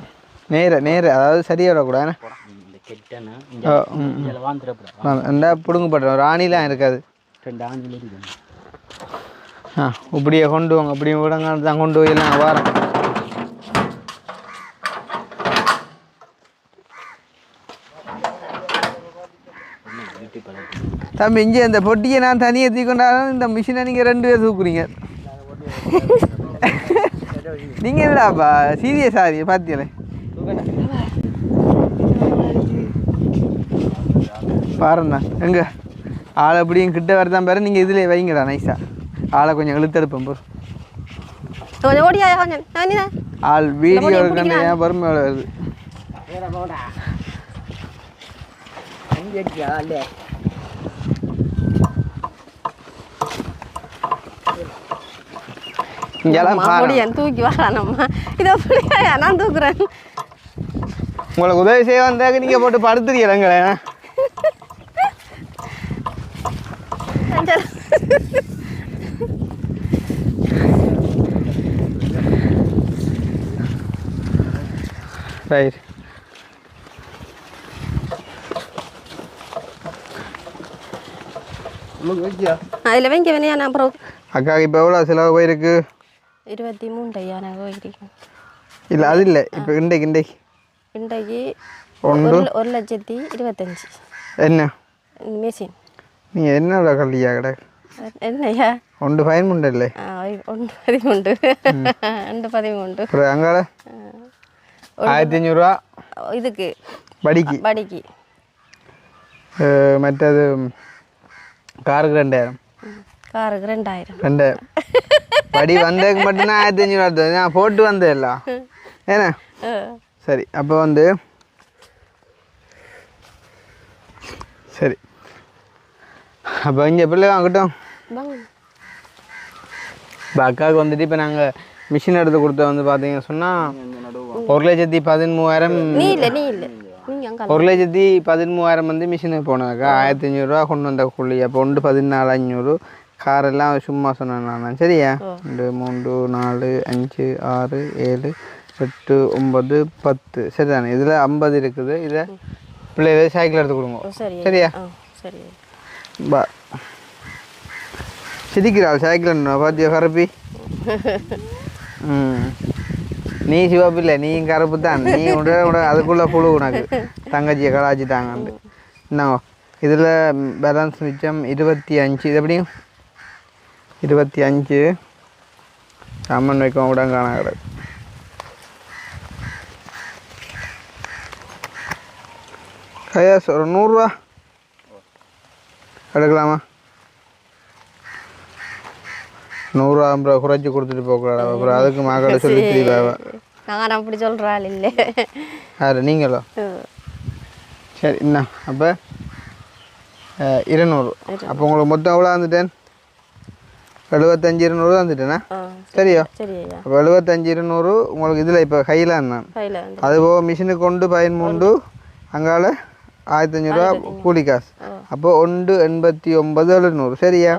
நேர அதாவது சரியாக விடக்கூடாது ரெண்டா பிடுங்கப்பட்ட ஒரு ஆணிலாம் இருக்காது இப்படியே கொண்டு வாங்க அப்படியே விடங்க தான் கொண்டு போய் எல்லாம் வாரம் தம்பி இங்கே இந்த பொட்டியை நான் தனியாக தூக்கிக்கொண்டாலும் இந்த மிஷினை நீங்கள் 2 பேர் தூக்குறீங்க நீங்கள் என்னடாப்பா சீரியஸா பார்த்தியலே பாருண்ணா எங்க ஆளை எப்படியும் கிட்ட வரதான் பாரு நீங்கள் இதில் வைங்கடா நைஸாக ஆளை கொஞ்சம் இழுத்தெடுப்பேன் ஆள் வீடியோ எடுக்கணும் ஏன் பொறுமை வருது தூக்கி வரானம்மா இதை நான் தூக்குறேன் உங்களுக்கு உதவி செய்ய வந்தாக்க நீங்கள் போட்டு படுத்துறீங்களே ரைட் அதில் வைங்க வேணையா நான் அப்புறம் அக்காவுக்கு இப்போ எவ்வளோ செலவு போயிருக்கு 23,000 நான் போயிருக்கேன் இல்லை அது இல்லை இப்போ இன்றைக்கு 1,25,000 என்ன மிஷின் நீங்கள் என்னோட கல்லியா கடை என்னையா 1.13 இல்லை 1,13 அப்புறம் அங்கால 1,500 ரூபா இதுக்கு படிக்கு மற்றது காருக்கு 2,000 காருக்கு 2,000 படி வந்ததுக்கு மட்டும்தான் 1,500 ரூபா நான் போட்டு வந்தேன் இல்லை ஏன்னா சரி அப்போ வந்து சரி அப்போ இங்கே பிள்ளை வாங்கட்டும் இப்போ அக்காவுக்கு வந்துட்டு இப்போ நாங்கள் மிஷின் எடுத்து கொடுத்த வந்து பார்த்தீங்கன்னு சொன்னால் 1,13,000 1,13,000 வந்து மிஷினுக்கு போனாக்கா 1,500 ரூபா கொண்டு வந்த கூலி அப்போ 14,500 காரெல்லாம் சும்மா சொன்னேன் நான் சரியா 2 3 4 5 6 7 8 9 10 சரிதானே இதில் 50 இருக்குது இதை பிள்ளைகளே சைக்கிள் எடுத்து கொடுங்க சரியா சரி பா சிரிக்கிறாள் சைக்கிள் பார்த்தியா கரப்பி நீ சிவப்பு இல்லை நீ கருப்பு தான் நீ உட அதுக்குள்ளே புழு உனக்கு தங்கச்சியை கலாச்சிட்டாங்கன்ட்டு என்ன இதில் பேலன்ஸ் மிச்சம் 25 இது எப்படியும் 25 சாமான் வைக்கவும் கூட காண கிடக்கு கையாஸ் ஒரு 100 ரூபா எடுக்கலாமா 100 ரூபா அப்புறம் குறைச்சி கொடுத்துட்டு போகக்கூடாது அப்புறம் அதுக்கு மகளை சொல்லி திருப்பி நான் அப்படி சொல்கிறாள் இல்லை யார் நீங்களோ சரி என்ன அப்போ 200 அப்போ உங்களுக்கு மொத்தம் எவ்வளோ வந்துட்டேன் 75 200 வந்துட்டேண்ணா சரியா அப்போ 75 200 உங்களுக்கு இதில் இப்போ கையில் இருந்தான் அதுபோக மிஷினுக்கு கொண்டு 13 அங்கால 1500 ரூபா கூலி காசு அப்போ 189 700 சரியா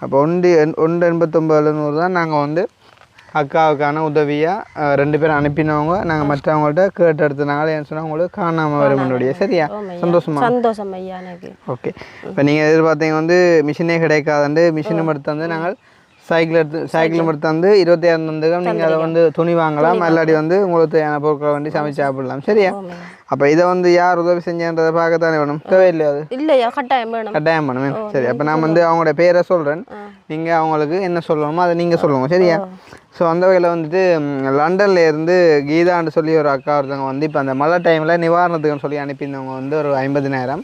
அப்போ 189 700 தான் நாங்கள் வந்து அக்காவுக்கான உதவியாக 2 பேரும் அனுப்பினவங்க நாங்கள் மற்றவங்கள்ட்ட கேட்டு எடுத்தனால ஏன்னு சொன்னால் உங்களுக்கு காணாமல் வர முன்னாடியே சரியா சந்தோஷம் ஐயா எனக்கு ஓகே இப்போ நீங்கள் எதிர்பார்த்தீங்க வந்து மிஷினே கிடைக்காதுண்டு மிஷினும் எடுத்து வந்து நாங்கள் சைக்கிள் எடுத்து வந்து 25,000 தந்துக்கும் நீங்கள் அதை வந்து துணி வாங்கலாம் இல்லாட்டி வந்து உங்களுக்கு தேவையான பொருட்களை வந்து சமைச்சு சாப்பிடலாம் சரியா அப்போ இதை வந்து யார் உதவி செஞ்சன்றதை பார்க்கத்தானே வேணும் தேவையில்லையா அது இல்லையா கட்டாயம் வேணும் சரி அப்போ நான் வந்து அவங்களோட பேரை சொல்கிறேன் நீங்கள் அவங்களுக்கு என்ன சொல்லணுமோ அதை நீங்கள் சொல்லுங்க சரியா ஸோ அந்த வகையில் வந்துட்டு லண்டனில் இருந்து கீதான்னு சொல்லி ஒரு அக்கா ஒருத்தவங்க வந்து இப்போ அந்த மழை டைமில் நிவாரணத்துக்குன்னு சொல்லி அனுப்பியிருந்தவங்க வந்து ஒரு 50,000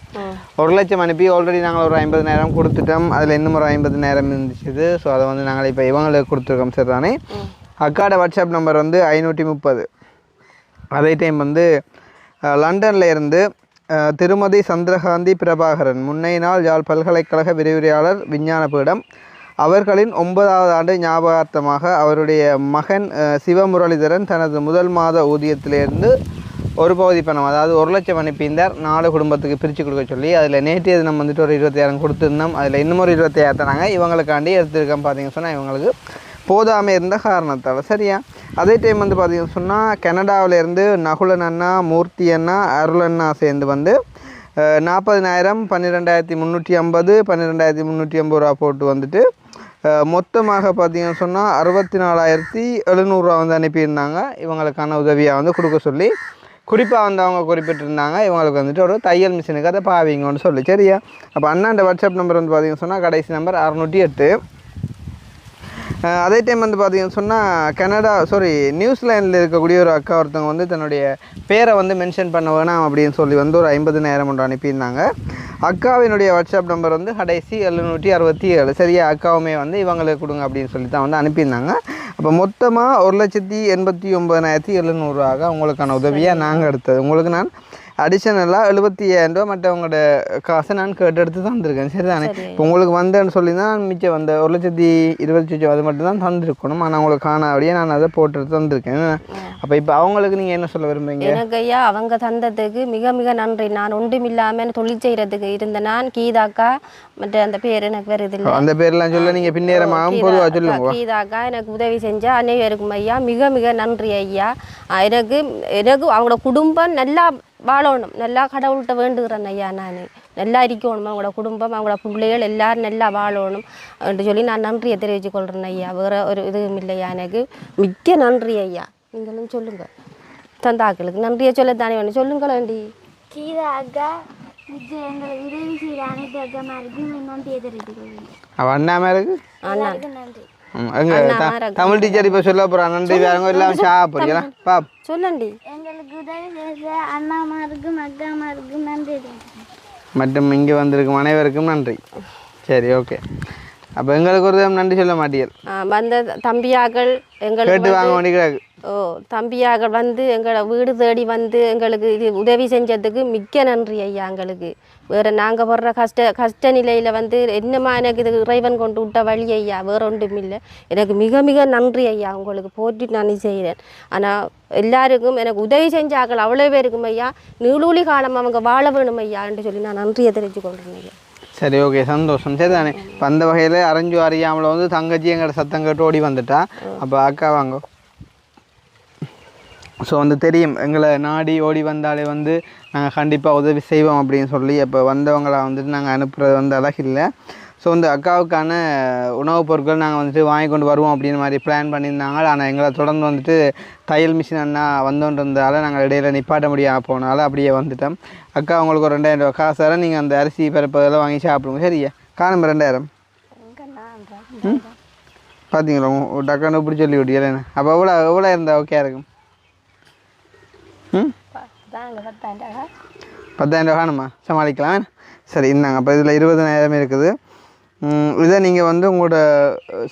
1 லட்சம் அனுப்பி ஆல்ரெடி நாங்கள் ஒரு 50,000 கொடுத்துட்டோம் அதில் இன்னும் ஒரு 50,000 இருந்துச்சு ஸோ அதை வந்து நாங்கள் இப்போ இவங்களுக்கு கொடுத்துருக்கோம் சரி தானே அக்காவோட வாட்ஸ்அப் நம்பர் வந்து 530 அதே டைம் வந்து லண்டனில் இருந்து திருமதி சந்திரகாந்தி பிரபாகரன் முன்னைய நாள் யாழ் பல்கலைக்கழக விரிவுரையாளர் விஞ்ஞான பீடம் அவர்களின் 9வது ஆண்டு ஞாபகார்த்தமாக அவருடைய மகன் சிவமுரளிதரன் தனது முதல் மாத ஊதியத்திலிருந்து ஒரு பகுதி பணம் அதாவது 1 லட்சம் அனுப்பியிருந்தார் 4 குடும்பத்துக்கு பிரித்து கொடுக்க சொல்லி அதில் நேற்றைய தினம் வந்துட்டு ஒரு 25,000 கொடுத்துருந்தோம் அதில் இன்னும் ஒரு 25,000 தராங்க இவங்களுக்காண்டி எடுத்துருக்கோம் பார்த்தீங்கன்னு சொன்னால் இவங்களுக்கு போதாமல் இருந்த காரணத்தால் சரியா அதே டைம் வந்து பார்த்தீங்கன்னு சொன்னால் கனடாவிலேருந்து நகுலன் அண்ணா மூர்த்தி அண்ணா அருள் அண்ணா சேர்ந்து வந்து 40,000 12,350 12,350 ரூபா போட்டு வந்துட்டு மொத்தமாக பார்த்தீங்கன்னு சொன்னால் 64,700 ரூபா வந்து அனுப்பியிருந்தாங்க இவங்களுக்கான உதவியாக வந்து கொடுக்க சொல்லி குறிப்பாக வந்து அவங்க குறிப்பிட்டிருந்தாங்க இவங்களுக்கு வந்துட்டு ஒரு தையல் மிஷினுக்கு அதை பாவிங்கன்னு சொல்லி சரியா அப்போ அண்ணாண்ட வாட்ஸ்அப் நம்பர் வந்து பார்த்தீங்கன்னு சொன்னால் கடைசி நம்பர் 608 அதே டைம் வந்து பார்த்தீங்கன்னு சொன்னால் நியூசிலாண்டில் இருக்கக்கூடிய ஒரு அக்கா ஒருத்தவங்க வந்து தன்னுடைய பேரை வந்து மென்ஷன் பண்ண வேணாம் அப்படின்னு சொல்லி வந்து ஒரு 50,000 ஒன்று அனுப்பியிருந்தாங்க அக்காவினுடைய வாட்ஸ்அப் நம்பர் வந்து கடைசி 767 சரியா அக்காவுமே வந்து இவங்களுக்கு கொடுங்க அப்படின்னு சொல்லி தான் வந்து அனுப்பியிருந்தாங்க அப்போ மொத்தமாக 1,89,700 ரூபாக உங்களுக்கான உதவியாக நாங்கள் எடுத்தது உங்களுக்கு நான் அடிஷனலாக 75,000 ரூபா மற்றவங்களோட காசை நான் கேட்டு எடுத்து தந்திருக்கேன் சரி தானே இப்போ உங்களுக்கு வந்தேன்னு சொல்லி தான் நான் மிச்சம் வந்த 1,20,000 அது மட்டும் தான் தந்திருக்கணும் ஆனால் உங்களுக்கு காணாபடியே நான் அதை போட்டு தந்திருக்கேன் அப்போ இப்போ அவங்களுக்கு நீங்கள் என்ன சொல்ல விரும்புறீங்க எனக்கு ஐயா அவங்க தந்ததுக்கு மிக மிக நன்றி நான் ஒன்றும் இல்லாமல் தொழில் செய்கிறதுக்கு இருந்த நான் கீதாக்கா மற்ற அந்த பேர் எனக்கு வருது இல்லை அந்த பேர்லாம் சொல்ல நீங்கள் பின்னேறமாகவும் பொதுவாக சொல்லுங்க கீதாக்கா எனக்கு உதவி செஞ்ச அனைவருக்கும் ஐயா மிக மிக நன்றி ஐயா எனக்கு அவங்களோட குடும்பம் நல்லா வாழணும் நல்லா கடவுள்கிட்ட வேண்டுகிறேன் ஐயா நான் நல்லா இருக்கணும் அவங்களோட குடும்பம் அவங்களோட பிள்ளைகள் எல்லாரும் நல்லா வாழணும் என்று சொல்லி நான் நன்றியை தெரிவித்து கொள்கிறேன் ஐயா வேறு ஒரு இதுவும் இல்லையா எனக்கு மிக்க நன்றி ஐயா நீங்களும் சொல்லுங்கள் தந்தாக்களுக்கு நன்றியை சொல்லத்தானே வேணும் சொல்லுங்களேண்டி கீதா அக்கா எங்களுக்கு உதவி செய்கிற அனைத்து அக்காமாருக்கும் நன்றியை தெரிவித்துக் கொள்கிறேன் அவன் அண்ணா மேலுக்கு நன்றி தமிழ் டீச்சர் இப்போ சொல்ல போகிறான் நன்றி வேறவங்க எல்லாம் சாப்பிட்றீங்களா பாப் சொல்லண்டி எங்களுக்கு உதவி செய்த அண்ணாமாருக்கும் அக்காமாருக்கும் நன்றி மற்றும் இங்கே வந்திருக்கும் அனைவருக்கும் நன்றி சரி ஓகே அப்போ எங்களுக்கு ஒரு நன்றி சொல்ல மாட்டீர்கள் வந்த தம்பியாக்கள் கேட்டு வாங்க வேண்டிக்கிறாங்க தம்பியாக்கள் வந்து எங்களை வீடு தேடி வந்து எங்களுக்கு இது உதவி செஞ்சதுக்கு மிக்க நன்றி ஐயா எங்களுக்கு வேறு நாங்கள் போடுற கஷ்ட நிலையில் வந்து என்னமா எனக்கு இது இறைவன் கொண்டு விட்ட வழி ஐயா வேறு ஒன்றும் இல்லை எனக்கு மிக மிக நன்றி ஐயா உங்களுக்கு போட்டு நான் செய்கிறேன் ஆனால் எல்லாருக்கும் எனக்கு உதவி செஞ்சாக்கள் அவ்வளோ பேருக்கும் ஐயா நீளூழி காலம் அவங்க வாழ வேணும் ஐயான்னு சொல்லி நான் நன்றியை தெரிவித்து கொள்கிறேன் ஐயா சரி ஓகே சந்தோஷம் சரி தானே இப்போ அந்த வகையில் அரைஞ்சு அறியாமல் வந்து தங்கச்சி எங்களோட சத்தம் கேட்டு ஓடி வந்துட்டா அப்போ அக்கா வாங்க ஸோ வந்து தெரியும் எங்களை நாடி ஓடி வந்தாலே வந்து நாங்கள் கண்டிப்பாக உதவி செய்வோம் அப்படின்னு சொல்லி அப்போ வந்தவங்களை வந்துட்டு நாங்கள் அனுப்புகிறது வந்து அழகில்லை ஸோ வந்து அக்காவுக்கான உணவுப் பொருட்கள் நாங்கள் வந்துட்டு வாங்கி கொண்டு வருவோம் அப்படின்னு மாதிரி பிளான் பண்ணியிருந்தாங்க. ஆனால் எங்களை தொடர்ந்து வந்துட்டு தையல் மிஷின் அண்ணா வந்தோன்று இருந்ததால் நாங்கள் இடையில நிப்பாட்ட முடியாமல் போனால அப்படியே வந்துட்டோம். அக்கா உங்களுக்கு ஒரு 2000 ரூபா காசு தரேன், நீங்கள் அந்த அரிசி பருப்பு இதெல்லாம் வாங்கி சாப்பிடுங்க. சரியா? காணும் 2000. பார்த்தீங்களா டக்கான இப்படி சொல்லி விட்டியல. அப்போ எவ்வளோ இருந்தால் ஓகே இருக்கும்? 10,000 ரூபா காணுமா? சமாளிக்கலாம். சரி இந்தாங்க. அப்போ இதில் 20,000 இருக்குது. இதை நீங்கள் வந்து உங்களோட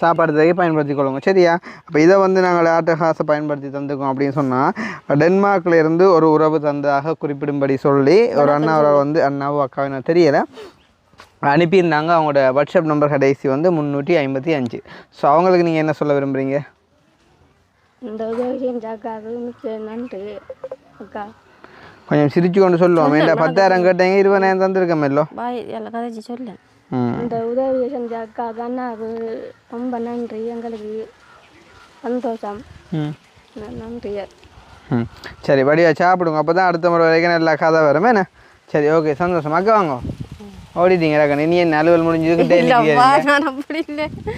சாப்பாடு தேவையை பயன்படுத்தி கொள்ளுங்க. சரியா? அப்போ இதை வந்து நாங்கள் ஆட்ட காசை பயன்படுத்தி தந்துக்கோம் அப்படின்னு சொன்னால் டென்மார்க்கில் இருந்து ஒரு உறவு தந்ததாக குறிப்பிடும்படி சொல்லி ஒரு அண்ணா வந்து அண்ணாவோ அக்காவும் எனக்கு தெரியலை அனுப்பியிருந்தாங்க. அவங்களோட வாட்ஸ்அப் நம்பர் கடைசி வந்து 355. ஸோ அவங்களுக்கு நீங்கள் என்ன சொல்ல விரும்புகிறீங்க? இந்த உதவி செஞ்சாக்காது மிக்க நன்றி அக்கா. கொஞ்சம் சிரிச்சு கொண்டு சொல்லுவோம். இல்லை 10,000 கேட்டீங்க, 20,000 தந்துருக்கோம் இல்லோ. எல்லாம் கதைச்சி சொல்ல. இந்த உதவி செஞ்ச அக்கா அண்ணாவுக்கு ரொம்ப நன்றி. எங்களுக்கு சந்தோஷம். நன்றி. சரி வடிவா சாப்பிடுங்க. அப்போ தான் அடுத்த முறை வரைக்கும் நல்லா கதை வரும். என்ன? சரி ஓகே சந்தோஷம். அக்கா வாங்க. ஓடிட்டீங்களா கண்ணு? நீ என்ன அலுவல் முடிஞ்சதுக்கிட்டே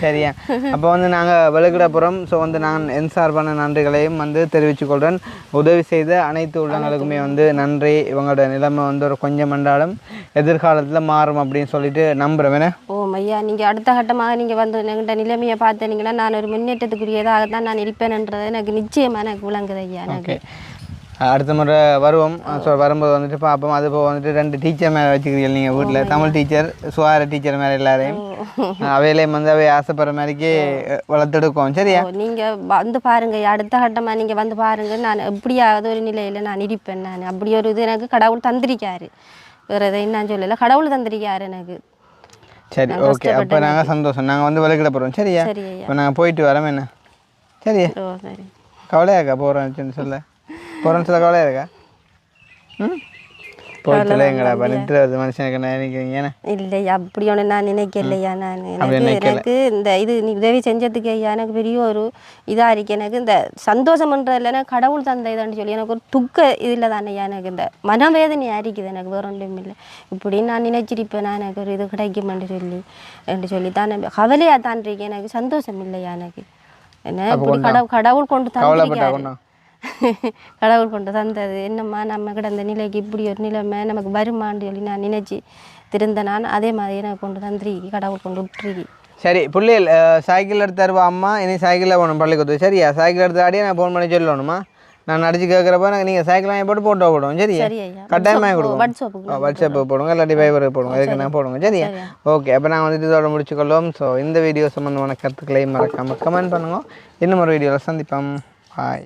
சரியா? அப்போ வந்து நாங்கள் வெளுக்கிட போகிறோம். ஸோ வந்து நான் என் சார்பான நன்றிகளையும் வந்து தெரிவித்துக்கொள்கிறேன். உதவி செய்த அனைத்து உள்ளங்களுக்குமே வந்து நன்றி. இவங்களோட நிலைமை வந்து ஒரு கொஞ்சம் மண்டாலும் எதிர்காலத்தில் மாறும் அப்படின்னு சொல்லிட்டு நம்புகிறேன். என்ன? ஓ ஐயா, நீங்கள் அடுத்த கட்டமாக நீங்கள் வந்து என்கிட்ட நிலைமையை பார்த்தீங்கன்னா நான் ஒரு முன்னேற்றத்துக்குரியதாக தான் நான் இருப்பேன்ன்றது எனக்கு நிச்சயமாக எனக்கு விளங்குது ஐயா. எனக்கு அடுத்த முறை வருவோம். ஸோ வரும்போது வந்துட்டு பார்ப்போம். அது போக வந்துட்டு 2 டீச்சர் மேலே வச்சுக்கிறீங்க நீங்கள் வீட்டில். தமிழ் டீச்சர், சுகார டீச்சர் மேலே எல்லாரையும் அவையிலையும் வந்து அவை ஆசைப்படுற மாதிரிக்கே வளர்த்தெடுக்கும். சரியா? நீங்கள் வந்து பாருங்கள், அடுத்த கட்டமாக நீங்கள் வந்து பாருங்கள். நான் எப்படியாவது ஒரு நிலையில் நான் இருப்பேன். நான் அப்படி ஒரு இது எனக்கு கடவுள் தந்திருக்காரு. வேறு எதையும் நான் சொல்லலை, கடவுள் தந்திருக்காரு எனக்கு. சரி ஓகே. அப்போ நாங்கள் சந்தோஷம். நாங்கள் வந்து விளக்கிட போகிறோம். சரியா? இப்போ நாங்கள் போயிட்டு வரோம். என்ன? சரியா? ஓ சரி. கவலையாக்கா போகிறோன்னு சொல்ல போகிறோன்னு சொல்ல கவலையாக இருக்கா? போயிட்டு எங்கடா பண்ணிட்டு வருது மனுஷனுக்கு நினைக்கிறீங்க? இல்லை அப்படி ஒன்று நான் நினைக்கலையா. நான் எனக்கு இந்த இது நீ உதவி செஞ்சதுக்கு ஐயா எனக்கு பெரிய ஒரு இதாக இருக்கு. எனக்கு இந்த சந்தோஷம்ன்ற இல்லைன்னா கடவுள் தந்த இதான்னு சொல்லி எனக்கு ஒரு துக்க இதில் தானே எனக்கு இந்த மனவேதனையாக இருக்குது. எனக்கு வேற ஒன்றும் இல்லை. இப்படி நான் நினைச்சிருப்பேன் நான் எனக்கு ஒரு இது கிடைக்குமென்று சொல்லி தான் கவலையாக தான் இருக்கு. எனக்கு சந்தோஷம் இல்லையா எனக்கு. என்ன இப்படி கடவுள் கொண்டு தந்திருக்காரு. கடவுள் கொண்டு தந்தது என்னம்மா நம்ம கிடந்த நிலைக்கு இப்படி ஒரு நிலைமை நமக்கு வருமான்னு சொல்லி நான் நினைச்சி திருந்த நான் அதே மாதிரி எனக்கு கொண்டு தந்திருக்கி கடவுள் கொண்டு விட்டுருக்கி. சரி பிள்ளைகள் சைக்கிள் எடுத்து தருவா அம்மா. இனி சைக்கிளில் போகணும் பள்ளிக்கூடத்து. சரியா? சைக்கிள் எடுத்து ஆடியே நான் ஃபோன் பண்ணி சொல்லணுமா? நான் அடிச்சு கேட்குறப்ப நீங்கள் சைக்கிள் வாங்கி போட்டு போட்டோ போடுவோம். சரியா? கட்டாயமாக கொடுங்க. வாட்ஸ்அப்புக்கு போடுங்க, இல்லாட்டி வைபருக்கு போடுங்க. அதுக்கு நான் போடுங்க. சரியா? ஓகே. அப்போ நாங்கள் வந்துட்டு இதோட முடிச்சுக்கொள்வோம். ஸோ இந்த வீடியோ சம்மந்தமான கருத்துக்களையும் மறக்காமல் கமெண்ட் பண்ணுங்க. இன்னும் ஒரு வீடியோவில் சந்திப்போம். பாய்.